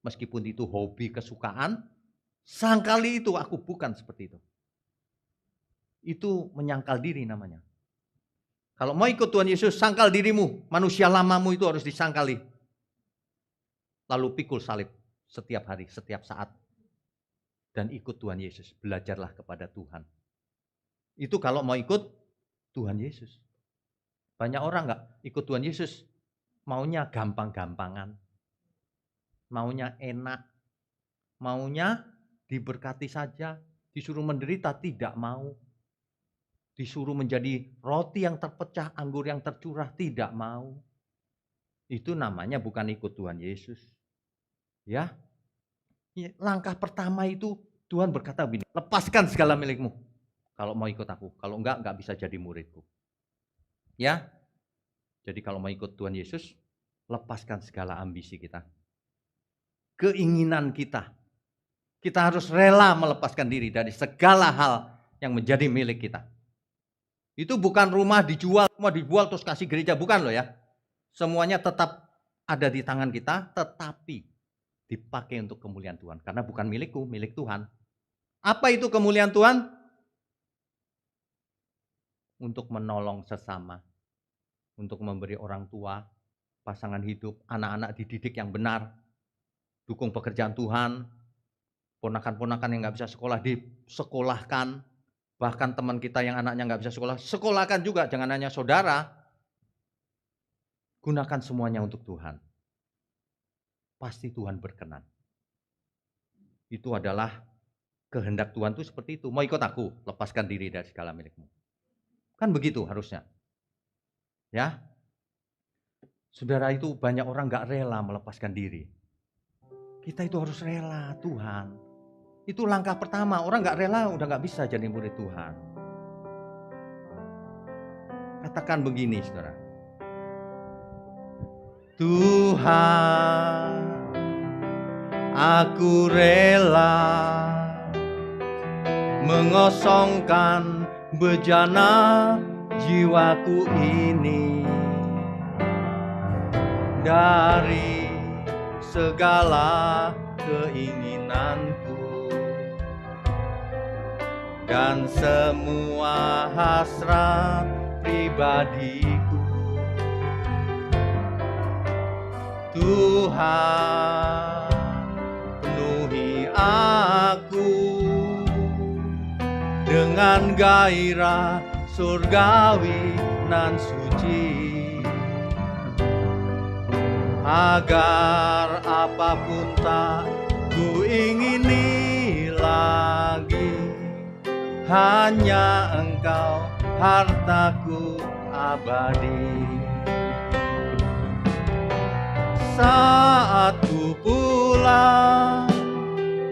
meskipun itu hobi kesukaan, sangkali itu aku bukan seperti itu. Itu menyangkal diri namanya. Kalau mau ikut Tuhan Yesus, sangkal dirimu, manusia lamamu itu harus disangkali. Lalu pikul salib setiap hari, setiap saat. Dan ikut Tuhan Yesus, belajarlah kepada Tuhan. Itu kalau mau ikut Tuhan Yesus. Banyak orang enggak ikut Tuhan Yesus, maunya gampang-gampangan. Maunya enak. Maunya diberkati saja, disuruh menderita tidak mau. Disuruh menjadi roti yang terpecah, anggur yang tercurah tidak mau. Itu namanya bukan ikut Tuhan Yesus. Ya. Langkah pertama itu Tuhan berkata begini, lepaskan segala milikmu kalau mau ikut aku. Kalau enggak bisa jadi muridku. Ya. Jadi kalau mau ikut Tuhan Yesus, lepaskan segala ambisi kita. Keinginan kita. Kita harus rela melepaskan diri dari segala hal yang menjadi milik kita. Itu bukan rumah dijual terus kasih gereja, bukan loh ya. Semuanya tetap ada di tangan kita, tetapi dipakai untuk kemuliaan Tuhan. Karena bukan milikku, milik Tuhan. Apa itu kemuliaan Tuhan? Untuk menolong sesama. Untuk memberi orang tua, pasangan hidup, anak-anak dididik yang benar. Dukung pekerjaan Tuhan. Ponakan-ponakan yang gak bisa sekolah, disekolahkan. Bahkan teman kita yang anaknya gak bisa sekolah, sekolahkan juga, jangan hanya saudara. Gunakan semuanya untuk Tuhan. Pasti Tuhan berkenan. Itu adalah kehendak Tuhan itu seperti itu. Mau ikut aku, lepaskan diri dari segala milikmu. Kan begitu harusnya. Ya. Saudara, itu banyak orang gak rela melepaskan diri. Kita itu harus rela, Tuhan. Itu langkah pertama. Orang gak rela udah gak bisa jadi murid Tuhan. Katakan begini, saudara. Tuhan, aku rela mengosongkan bejana jiwaku ini dari segala keinginanku dan semua hasrat pribadiku. Tuhan, penuhi aku dengan gairah surgawi nan suci, agar apapun tak ku ingini lagi, hanya Engkau hartaku abadi. Saat ku pulang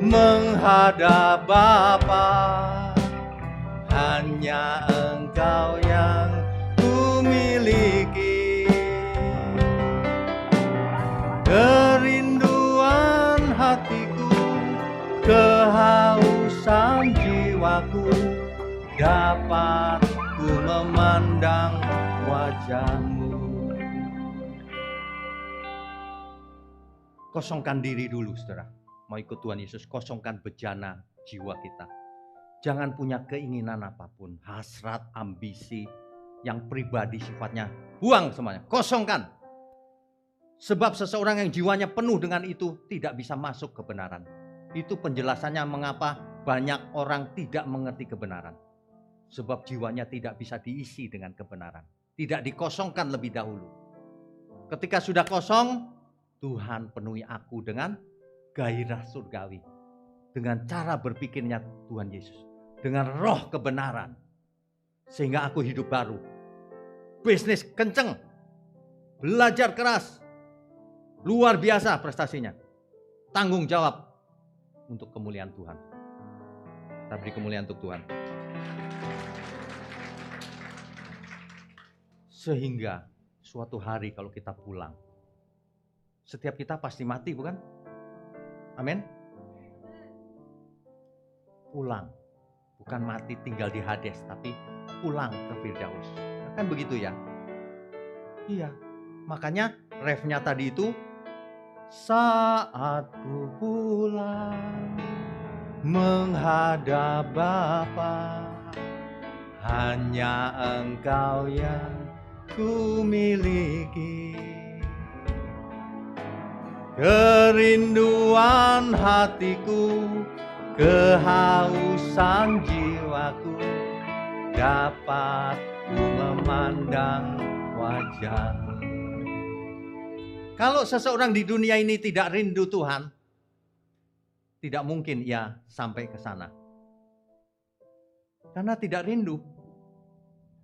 menghadap Bapa. Hanya Engkau yang kumiliki. Kerinduan hatiku, kehausan jiwaku, dapat ku memandang wajah-Mu. Kosongkan diri dulu, saudara. Mau ikut Tuhan Yesus, kosongkan bejana jiwa kita. Jangan punya keinginan apapun, hasrat, ambisi, yang pribadi sifatnya. Buang semuanya, kosongkan. Sebab seseorang yang jiwanya penuh dengan itu tidak bisa masuk kebenaran. Itu penjelasannya mengapa banyak orang tidak mengerti kebenaran. Sebab jiwanya tidak bisa diisi dengan kebenaran. Tidak dikosongkan lebih dahulu. Ketika sudah kosong, Tuhan penuhi aku dengan gairah surgawi. Dengan cara berpikirnya Tuhan Yesus. Dengan roh kebenaran. Sehingga aku hidup baru. Bisnis kenceng. Belajar keras. Luar biasa prestasinya. Tanggung jawab untuk kemuliaan Tuhan. Kita beri kemuliaan untuk Tuhan. Sehingga suatu hari kalau kita pulang. Setiap kita pasti mati, bukan? Amin. Pulang. Bukan mati tinggal di Hades, tapi pulang ke Firdaus. Kan begitu ya? Iya. Makanya refnya tadi itu, saat ku pulang menghadap Bapa, hanya Engkau yang ku miliki. Kerinduan hatiku, kehausan jiwaku, dapat ku memandang wajah-Mu. Kalau seseorang di dunia ini tidak rindu Tuhan, tidak mungkin ia sampai ke sana. Karena tidak rindu.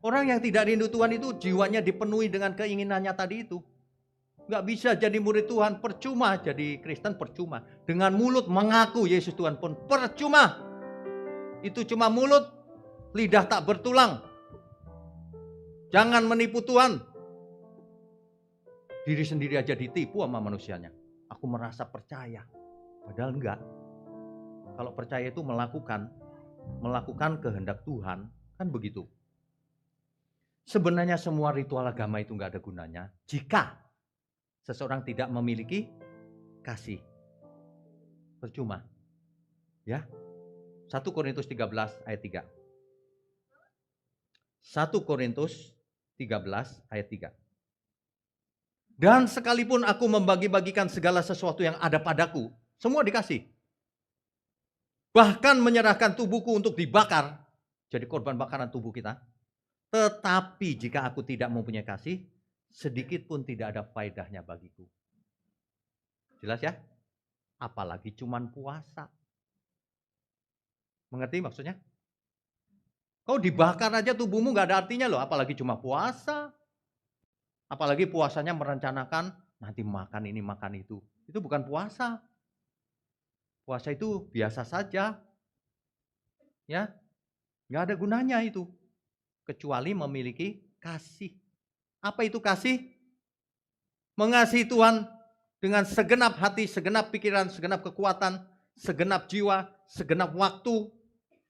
Orang yang tidak rindu Tuhan itu jiwanya dipenuhi dengan keinginannya tadi itu. Gak bisa jadi murid Tuhan, percuma jadi Kristen, percuma. Dengan mulut mengaku Yesus Tuhan pun percuma. Itu cuma mulut, lidah tak bertulang. Jangan menipu Tuhan. Diri sendiri aja ditipu sama manusianya. Aku merasa percaya. Padahal enggak. Kalau percaya itu melakukan kehendak Tuhan. Kan begitu. Sebenarnya semua ritual agama itu enggak ada gunanya. Jika seseorang tidak memiliki kasih. Percuma. Ya. 1 Korintus 13 ayat 3. 1 Korintus 13 ayat 3. Dan sekalipun aku membagi-bagikan segala sesuatu yang ada padaku, semua dikasih. Bahkan menyerahkan tubuhku untuk dibakar, jadi korban bakaran tubuh kita. Tetapi jika aku tidak mempunyai kasih, sedikit pun tidak ada faedahnya bagiku. Jelas ya? Apalagi cuman puasa. Mengerti maksudnya? Kau dibakar aja tubuhmu gak ada artinya loh, apalagi cuma puasa. Apalagi puasanya merencanakan nanti makan ini, makan itu. Itu bukan puasa. Puasa itu biasa saja. Ya, nggak ada gunanya itu. Kecuali memiliki kasih. Apa itu kasih? Mengasihi Tuhan dengan segenap hati, segenap pikiran, segenap kekuatan, segenap jiwa, segenap waktu,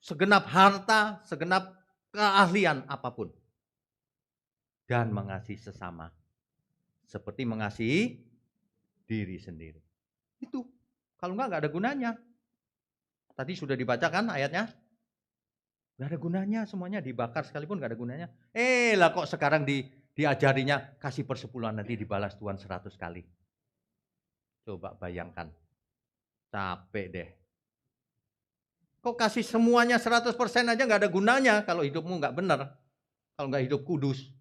segenap harta, segenap keahlian apapun. Dan mengasihi sesama. Seperti mengasihi diri sendiri. Itu. Kalau enggak ada gunanya. Tadi sudah dibacakan ayatnya. Enggak ada gunanya, semuanya dibakar sekalipun enggak ada gunanya. Lah kok sekarang diajarinya kasih persepuluhan, nanti dibalas Tuhan 100 kali. Coba bayangkan. Capek deh. Kok kasih semuanya 100% aja enggak ada gunanya kalau hidupmu enggak benar. Kalau enggak hidup kudus.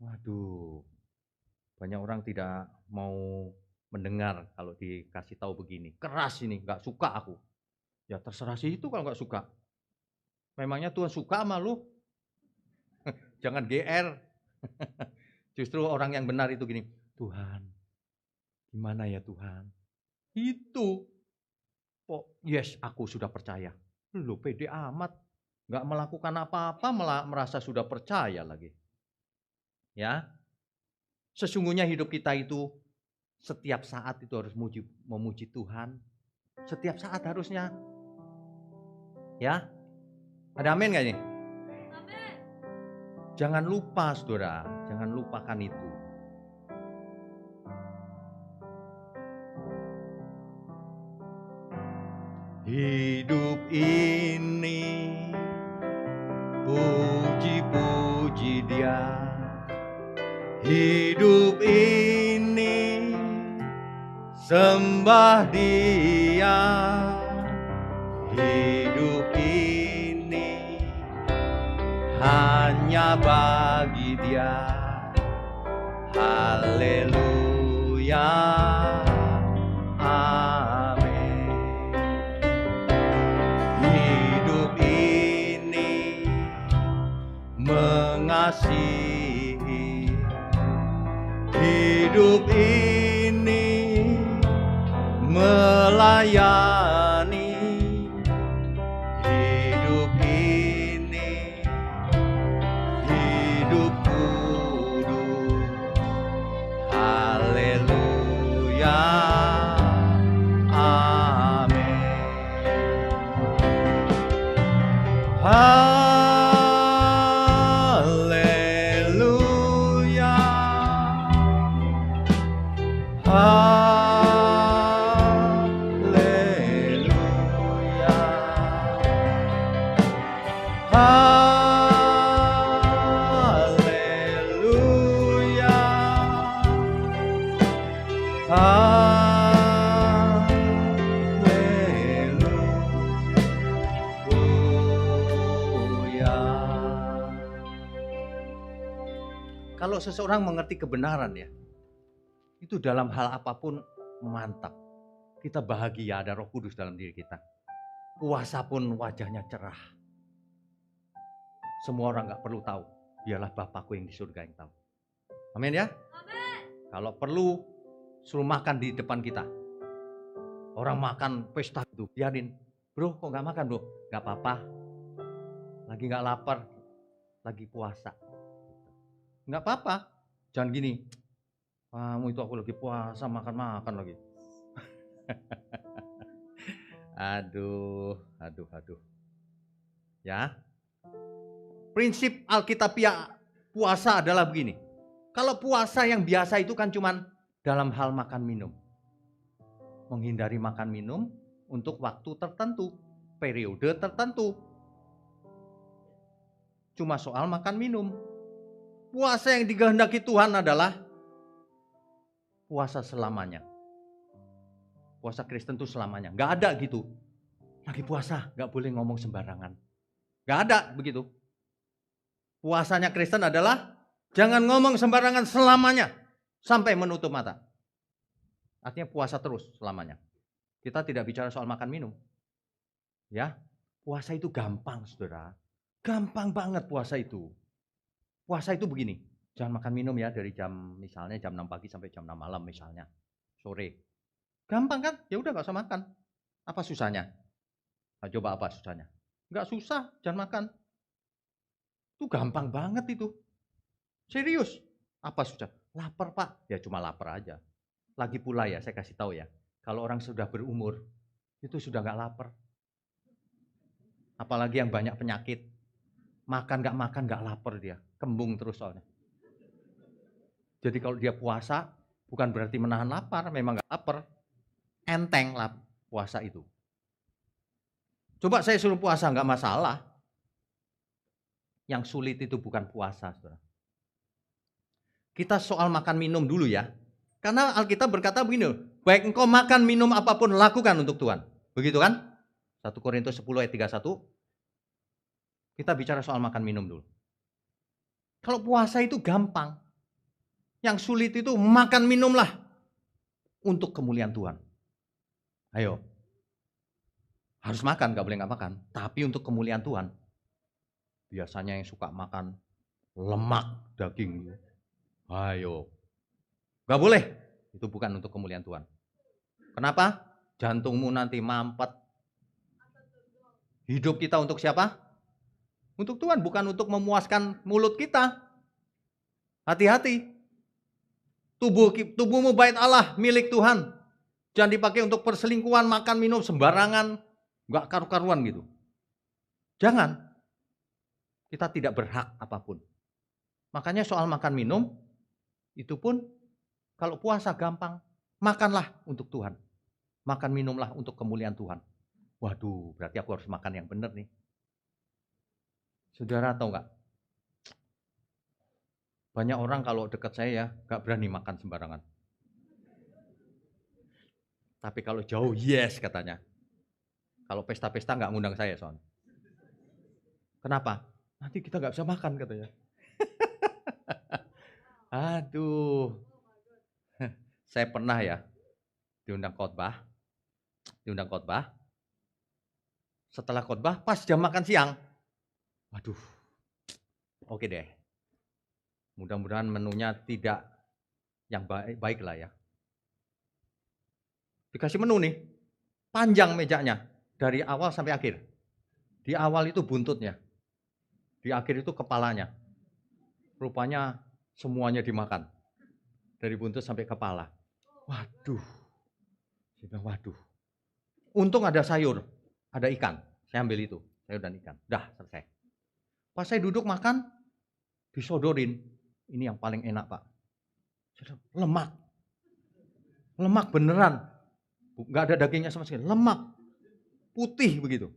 Waduh. Banyak orang tidak mau mendengar kalau dikasih tahu begini. Keras ini, enggak suka aku. Ya terserah sih itu kalau enggak suka. Memangnya Tuhan suka sama lu? Jangan GR. Justru orang yang benar itu gini, Tuhan, gimana ya Tuhan? Itu. Yes, aku sudah percaya. Lu pede amat. Nggak melakukan apa-apa, malah merasa sudah percaya lagi. Ya, sesungguhnya hidup kita itu setiap saat itu harus memuji Tuhan. Setiap saat harusnya. Ya, ada amin nggak nih? Amin. Jangan lupa saudara, jangan lupakan itu. Hidup ini puji-puji Dia. Hidup ini sembah Dia. Hidup ini hanya bagi Dia. Haleluya. Amin. Hidup ini mengasihi. Hidup ini melayani. Hidup ini hidup kudus. Haleluya. Amin. Haleluya. Haleluya. Haleluya. Haleluya. Kalau seseorang mengerti kebenaran ya, itu dalam hal apapun mantap. Kita bahagia ada Roh Kudus dalam diri kita. Puasa pun wajahnya cerah. Semua orang gak perlu tahu. Biarlah Bapakku yang di surga yang tahu. Amin ya. Amin. Kalau perlu suruh makan di depan kita. Orang makan pesta itu, biarin. Bro, kok gak makan bro? Gak apa-apa. Lagi gak lapar. Lagi puasa. Gak apa-apa. Jangan gini. Kamu itu aku lagi puasa, makan lagi. Aduh. Ya. Prinsip Alkitabiah puasa adalah begini. Kalau puasa yang biasa itu kan cuman dalam hal makan minum. Menghindari makan minum untuk waktu tertentu, periode tertentu. Cuma soal makan minum. Puasa yang dikehendaki Tuhan adalah puasa selamanya. Puasa Kristen itu selamanya. Gak ada gitu. Lagi puasa, gak boleh ngomong sembarangan. Gak ada begitu. Puasanya Kristen adalah jangan ngomong sembarangan selamanya. Sampai menutup mata. Artinya puasa terus selamanya. Kita tidak bicara soal makan minum. Ya, puasa itu gampang saudara. Gampang banget puasa itu. Puasa itu begini. Jangan makan minum ya dari misalnya jam 6 pagi sampai jam 6 malam misalnya. Sore. Gampang kan? Ya udah gak usah makan. Apa susahnya? Nah, coba apa susahnya? Gak susah, jangan makan. Itu gampang banget itu. Serius. Apa susah? Lapar pak. Ya cuma lapar aja. Lagi pula ya saya kasih tahu ya. Kalau orang sudah berumur. Itu sudah gak lapar. Apalagi yang banyak penyakit. Makan gak lapar dia. Kembung terus soalnya. Jadi kalau dia puasa. Bukan berarti menahan lapar. Memang gak lapar. Enteng lah puasa itu. Coba saya suruh puasa gak masalah. Yang sulit itu bukan puasa, saudara. Kita soal makan minum dulu ya. Karena Alkitab berkata begini, baik engkau makan minum apapun lakukan untuk Tuhan. Begitu kan? 1 Korintus 10 ayat 31. Kita bicara soal makan minum dulu. Kalau puasa itu gampang. Yang sulit itu makan minumlah untuk kemuliaan Tuhan. Ayo. Harus makan, gak boleh gak makan. Tapi untuk kemuliaan Tuhan. Biasanya yang suka makan lemak daging. Ayo. Gak boleh. Itu bukan untuk kemuliaan Tuhan. Kenapa? Jantungmu nanti mampet. Hidup kita untuk siapa? Untuk Tuhan, bukan untuk memuaskan mulut kita. Hati-hati. Tubuhmu bait Allah, milik Tuhan. Jangan dipakai untuk perselingkuhan, makan, minum sembarangan. Enggak karu-karuan gitu. Jangan. Kita tidak berhak apapun. Makanya soal makan minum, itu pun kalau puasa gampang. Makanlah untuk Tuhan. Makan minumlah untuk kemuliaan Tuhan. Waduh, berarti aku harus makan yang benar nih. Saudara tahu nggak? Banyak orang kalau dekat saya ya, nggak berani makan sembarangan. Tapi kalau jauh, yes katanya. Kalau pesta-pesta nggak ngundang saya soalnya. Kenapa? Nanti kita nggak bisa makan katanya. Aduh. Saya pernah ya diundang khotbah. Setelah khotbah, pas jam makan siang. Waduh. Oke deh. Mudah-mudahan menunya tidak yang baik lah ya. Dikasih menu nih, panjang mejanya, dari awal sampai akhir. Di awal itu buntutnya, di akhir itu kepalanya. Rupanya semuanya dimakan, dari buntut sampai kepala. Waduh, saya bilang waduh. Untung ada sayur, ada ikan, saya ambil itu, sayur dan ikan. Dah selesai. Pas saya duduk makan, disodorin, ini yang paling enak Pak. Lemak, lemak beneran. Nggak ada dagingnya sama sekali, lemak, putih begitu.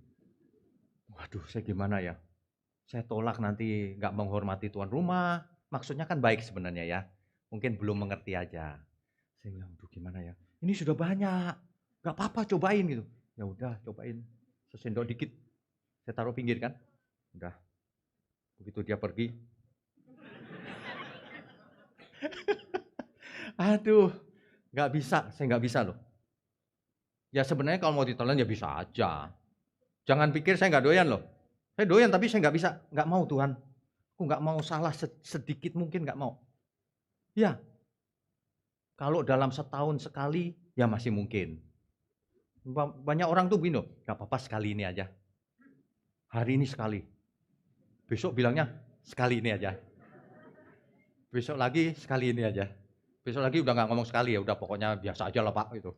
Waduh, saya gimana ya? Saya tolak nanti nggak menghormati tuan rumah. Maksudnya kan baik sebenarnya ya. Mungkin belum mengerti aja. Saya bilang, aduh gimana ya? Ini sudah banyak, nggak apa-apa cobain gitu. Ya udah cobain, sesendok dikit. Saya taruh pinggir kan, udah. Begitu dia pergi, aduh, nggak bisa, saya nggak bisa loh. Ya sebenarnya kalau mau ditelan ya bisa aja. Jangan pikir saya nggak doyan loh. Saya doyan tapi saya nggak bisa, nggak mau Tuhan. Aku nggak mau salah sedikit mungkin nggak mau. Ya, kalau dalam setahun sekali ya masih mungkin. Banyak orang tuh begini, nggak apa-apa sekali ini aja. Hari ini sekali. Besok bilangnya sekali ini aja. Besok lagi sekali ini aja. Besok lagi udah nggak ngomong sekali ya, udah pokoknya biasa aja lah Pak gitu.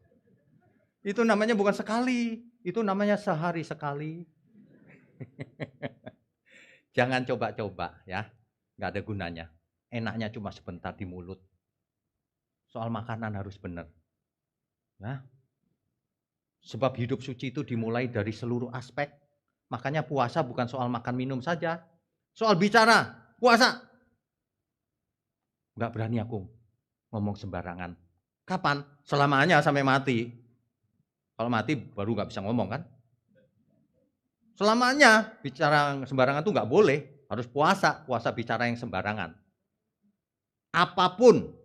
Itu namanya bukan sekali, itu namanya sehari sekali. Jangan coba-coba ya, nggak ada gunanya. Enaknya cuma sebentar di mulut. Soal makanan harus benar. Ya. Sebab hidup suci itu dimulai dari seluruh aspek. Makanya puasa bukan soal makan minum saja. Soal bicara, puasa. Nggak berani aku ngomong sembarangan. Kapan? Selamanya sampai mati. Kalau mati baru nggak bisa ngomong kan? Selamanya bicara sembarangan itu nggak boleh, harus puasa bicara yang sembarangan. Apapun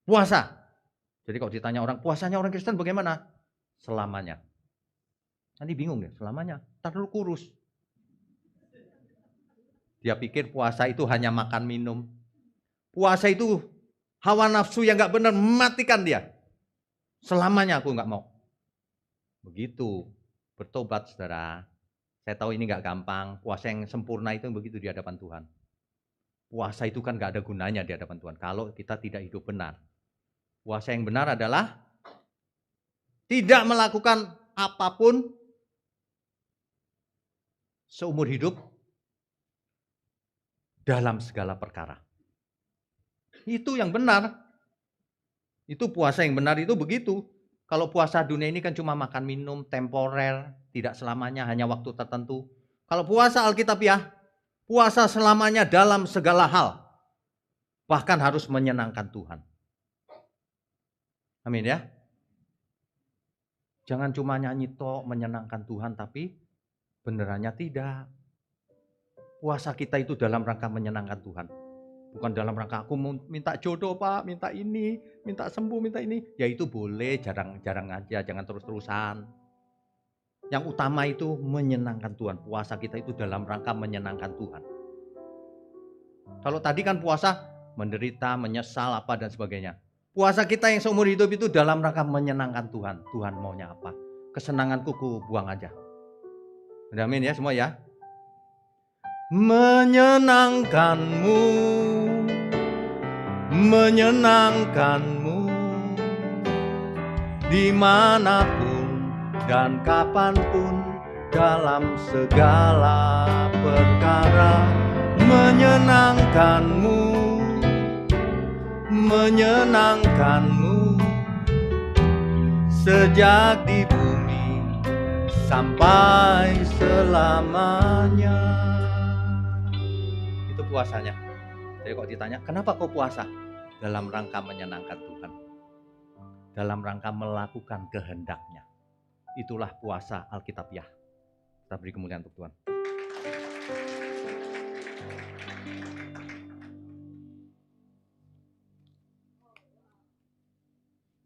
puasa. Jadi kalau ditanya orang, puasanya orang Kristen bagaimana? Selamanya. Nanti bingung ya, selamanya. Ntar dulu kurus. Dia pikir puasa itu hanya makan minum. Puasa itu hawa nafsu yang nggak benar, matikan dia. Selamanya aku nggak mau. Begitu, bertobat saudara. Saya tahu ini nggak gampang, puasa yang sempurna itu begitu di hadapan Tuhan. Puasa itu kan nggak ada gunanya di hadapan Tuhan kalau kita tidak hidup benar. Puasa yang benar adalah tidak melakukan apapun seumur hidup dalam segala perkara. Itu yang benar. Itu puasa yang benar itu begitu. Kalau puasa dunia ini kan cuma makan minum, temporer, tidak selamanya, hanya waktu tertentu. Kalau puasa Alkitabiah, puasa selamanya dalam segala hal. Bahkan harus menyenangkan Tuhan. Amin ya. Jangan cuma nyanyi tok menyenangkan Tuhan, tapi benerannya tidak. Puasa kita itu dalam rangka menyenangkan Tuhan. Bukan dalam rangka aku minta jodoh Pak, minta ini, minta sembuh, minta ini. Ya itu boleh, jarang-jarang aja, jangan terus-terusan. Yang utama itu menyenangkan Tuhan. Puasa kita itu dalam rangka menyenangkan Tuhan. Kalau tadi kan puasa menderita, menyesal, apa dan sebagainya. Puasa kita yang seumur hidup itu dalam rangka menyenangkan Tuhan. Tuhan maunya apa? Kesenanganku ku buang aja. Amin ya semua ya. Menyenangkanmu, menyenangkanmu dimanapun dan kapanpun dalam segala perkara. Menyenangkanmu, menyenangkanmu sejak di bumi sampai selamanya. Itu puasanya. Jadi kok ditanya, kenapa kau puasa? Dalam rangka menyenangkan Tuhan, dalam rangka melakukan kehendaknya. Itulah puasa Alkitabiah. Kita beri kemuliaan untuk Tuhan.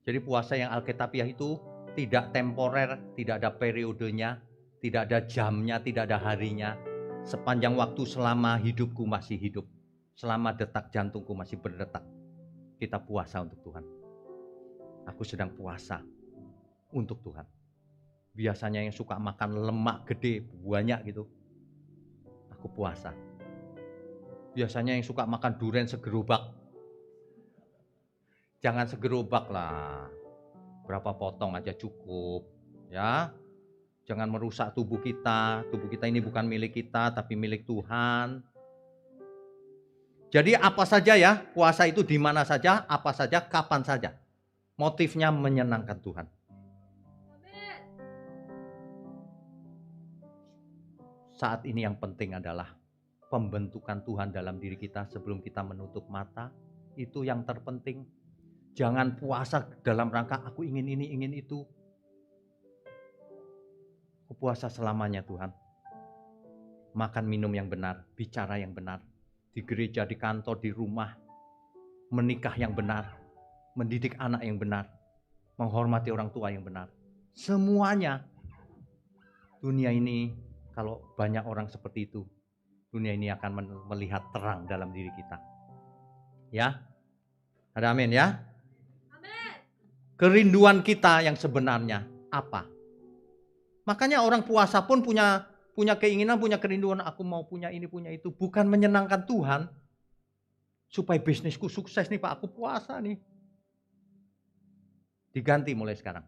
Jadi puasa yang Alkitabiah itu tidak temporer, tidak ada periodenya, tidak ada jamnya, tidak ada harinya. Sepanjang waktu selama hidupku masih hidup, selama detak jantungku masih berdetak, kita puasa untuk Tuhan. Aku sedang puasa untuk Tuhan. Biasanya yang suka makan lemak gede, banyak gitu, aku puasa. Biasanya yang suka makan durian segerobak, jangan segerobak lah, berapa potong aja cukup, ya. Jangan merusak tubuh kita. Tubuh kita ini bukan milik kita, tapi milik Tuhan. Jadi apa saja ya, puasa itu di mana saja, apa saja, kapan saja. Motifnya menyenangkan Tuhan. Saat ini yang penting adalah pembentukan Tuhan dalam diri kita sebelum kita menutup mata. Itu yang terpenting. Jangan puasa dalam rangka aku ingin ini, ingin itu. Aku puasa selamanya Tuhan. Makan minum yang benar, bicara yang benar. Di gereja, di kantor, di rumah. Menikah yang benar. Mendidik anak yang benar. Menghormati orang tua yang benar. Semuanya. Dunia ini, kalau banyak orang seperti itu, dunia ini akan melihat terang dalam diri kita. Ya? Ada amin ya? Amin. Kerinduan kita yang sebenarnya apa? Makanya orang puasa pun punya keinginan, punya kerinduan. Aku mau punya ini, punya itu. Bukan menyenangkan Tuhan. Supaya bisnisku sukses nih Pak, aku puasa nih. Diganti mulai sekarang.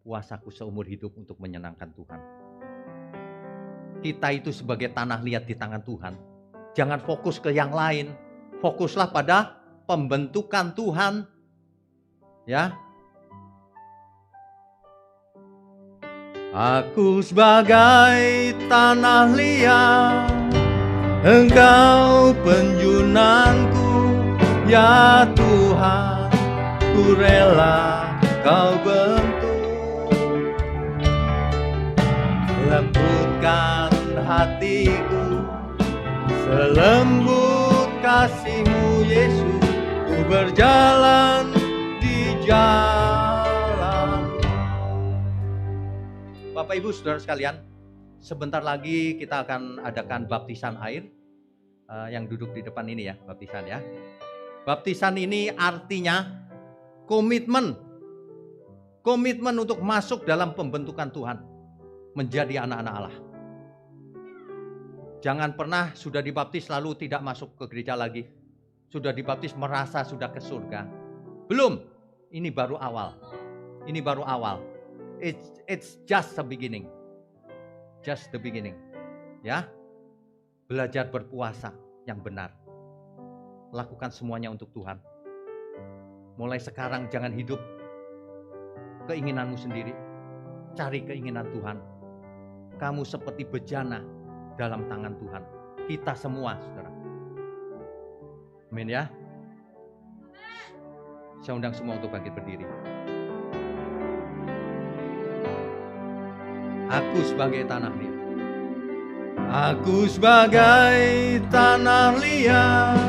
Puasaku seumur hidup untuk menyenangkan Tuhan. Kita itu sebagai tanah liat di tangan Tuhan. Jangan fokus ke yang lain. Fokuslah pada pembentukan Tuhan. Ya. Aku sebagai tanah liat, Engkau penjunanku, ya Tuhan, ku rela Kau bentuk. Lembutkan hatiku, selembut kasih-Mu Yesus, ku berjalan di jalan. Bapak Ibu Saudara sekalian, sebentar lagi kita akan adakan baptisan air. Yang duduk di depan ini ya, baptisan ya. Baptisan ini artinya komitmen untuk masuk dalam pembentukan Tuhan, menjadi anak-anak Allah. Jangan pernah sudah dibaptis lalu tidak masuk ke gereja lagi. Sudah dibaptis merasa sudah ke surga. Belum, ini baru awal. Ini baru awal. It's just the beginning. Just the beginning. Ya. Belajar berpuasa yang benar. Lakukan semuanya untuk Tuhan. Mulai sekarang jangan hidup keinginanmu sendiri. Cari keinginan Tuhan. Kamu seperti bejana dalam tangan Tuhan. Kita semua, saudara. Amin ya. Saya undang semua untuk bangkit berdiri. Aku sebagai tanah liat. Aku sebagai tanah liat,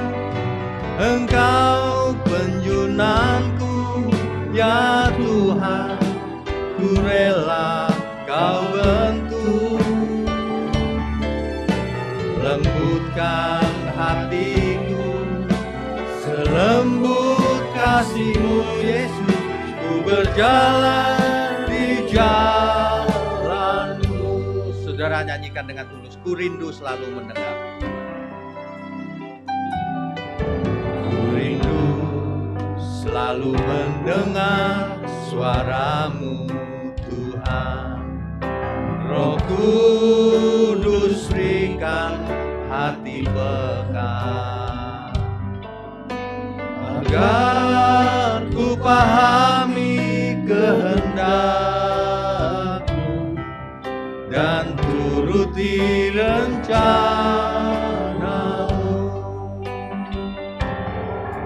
Engkau penjunanku, ya Tuhan, ku rela Kau bentuk. Lembutkan hatiku, selembut kasih-Mu Yesus, ku berjalan di jalan. Saudara nyanyikan dengan tulus, ku rindu selalu mendengar. Ku rindu selalu mendengar suaramu Tuhan. Roh Kudus berikan hati pekan, agar ku pahami kehendakmu dan turuti rencanamu.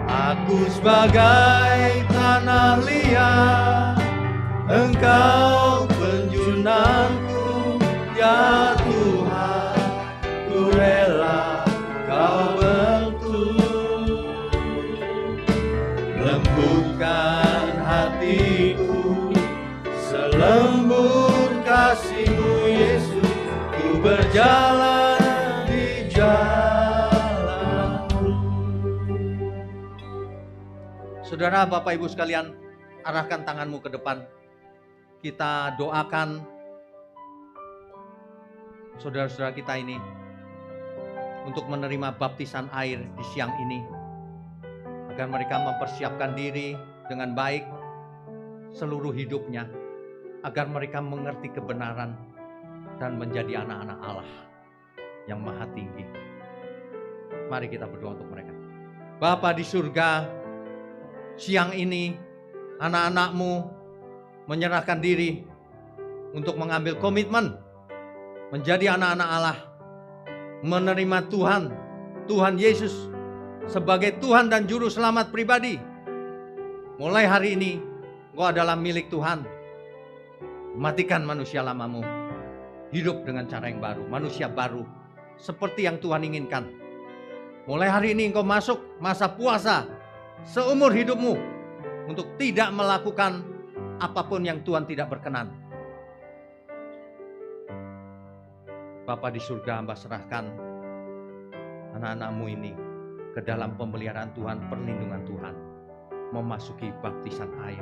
Aku sebagai tanah liat, Engkau penjunanku, ya Tuhan, ku rela Kau bentuk. Lembutkan hatiku selembut kasih-Mu Yesus, ku berjalan di jalan-Mu. Saudara, Bapak Ibu sekalian, arahkan tanganmu ke depan. Kita doakan saudara-saudara kita ini untuk menerima baptisan air di siang ini, agar mereka mempersiapkan diri dengan baik seluruh hidupnya, agar mereka mengerti kebenaran dan menjadi anak-anak Allah yang maha tinggi. Mari kita berdoa untuk mereka. Bapa di surga, siang ini anak-anak-Mu menyerahkan diri untuk mengambil komitmen menjadi anak-anak Allah, menerima Tuhan Yesus sebagai Tuhan dan Juru Selamat pribadi. Mulai hari ini, Engkau adalah milik Tuhan. Matikan manusia lamamu, hidup dengan cara yang baru, manusia baru, seperti yang Tuhan inginkan. Mulai hari ini Engkau masuk masa puasa seumur hidupmu untuk tidak melakukan apapun yang Tuhan tidak berkenan. Bapa di surga, hamba serahkan anak-anak-Mu ini ke dalam pemeliharaan Tuhan, perlindungan Tuhan, memasuki baptisan air.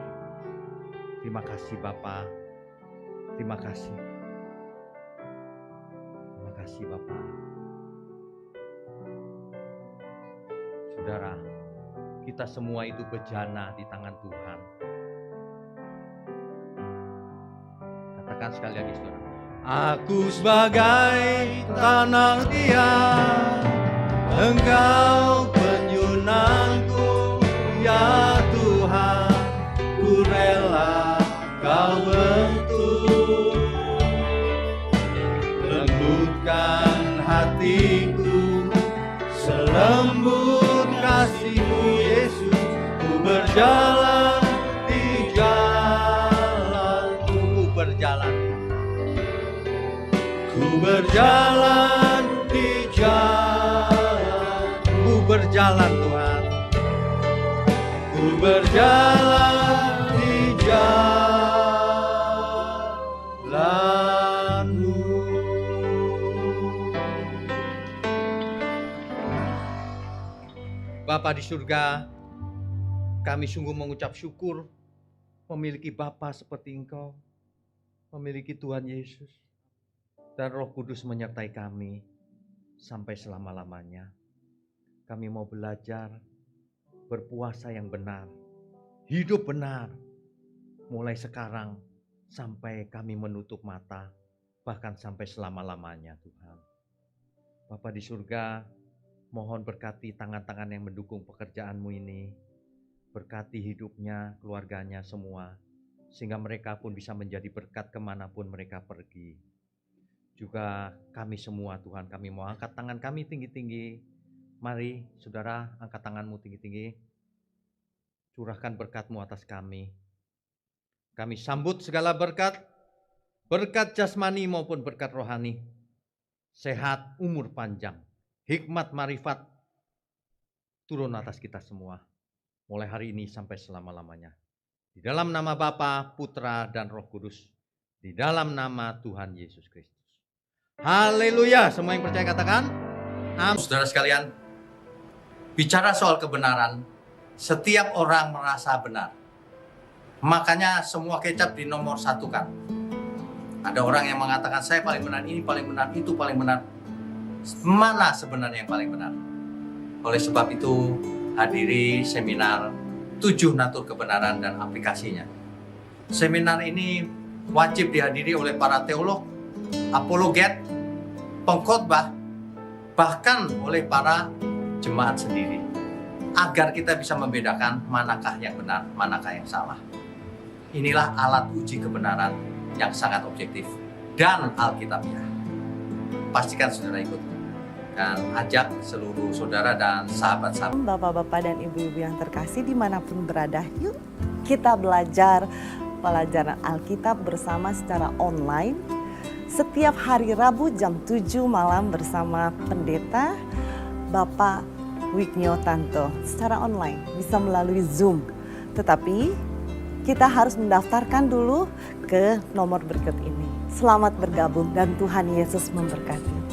Terima kasih Bapa, terima kasih. Terima kasih Bapa. Saudara, kita semua itu bejana di tangan Tuhan. Katakan sekali lagi saudara. Aku sebagai tanah liat, Engkau penjunanku, ya Tuhan, ku rela Kau bentuk. Lembutkan hatiku selembut kasih-Mu Yesus, ku berjalan di jalan-Mu, ku berjalan. Ku berjalan di jalan, ku berjalan Tuhan, ku berjalan di jalan-Mu. Bapa di surga, kami sungguh mengucap syukur memiliki Bapa seperti Engkau, memiliki Tuhan Yesus. Dan Roh Kudus menyertai kami sampai selama-lamanya. Kami mau belajar berpuasa yang benar, hidup benar, mulai sekarang sampai kami menutup mata, bahkan sampai selama-lamanya Tuhan. Bapa di surga, mohon berkati tangan-tangan yang mendukung pekerjaan-Mu ini, berkati hidupnya, keluarganya semua, sehingga mereka pun bisa menjadi berkat kemanapun mereka pergi. Juga kami semua Tuhan, kami mau angkat tangan kami tinggi-tinggi. Mari saudara, angkat tanganmu tinggi-tinggi. Curahkan berkat-Mu atas kami. Kami sambut segala berkat, berkat jasmani maupun berkat rohani. Sehat, umur panjang, hikmat, marifat, turun atas kita semua. Mulai hari ini sampai selama-lamanya. Di dalam nama Bapa, Putra, dan Roh Kudus. Di dalam nama Tuhan Yesus Kristus. Haleluya, semua yang percaya katakan amin. Saudara sekalian, bicara soal kebenaran, setiap orang merasa benar. Makanya semua kecap dinomor satukan. Ada orang yang mengatakan saya paling benar, ini paling benar, itu paling benar. Mana sebenarnya yang paling benar? Oleh sebab itu, hadiri seminar 7 natur kebenaran dan aplikasinya. Seminar ini wajib dihadiri oleh para teolog, apologet, pengkhotbah, bahkan oleh para jemaat sendiri, agar kita bisa membedakan manakah yang benar, manakah yang salah. Inilah alat uji kebenaran yang sangat objektif dan alkitabiah. Pastikan saudara ikut dan ajak seluruh saudara dan sahabat-sahabat. Bapak-bapak dan ibu-ibu yang terkasih dimanapun berada, yuk kita belajar pelajaran Alkitab bersama secara online setiap hari Rabu jam 7 malam bersama pendeta Bapak Wignio Tanto secara online, bisa melalui Zoom. Tetapi kita harus mendaftarkan dulu ke nomor berikut ini. Selamat bergabung dan Tuhan Yesus memberkati.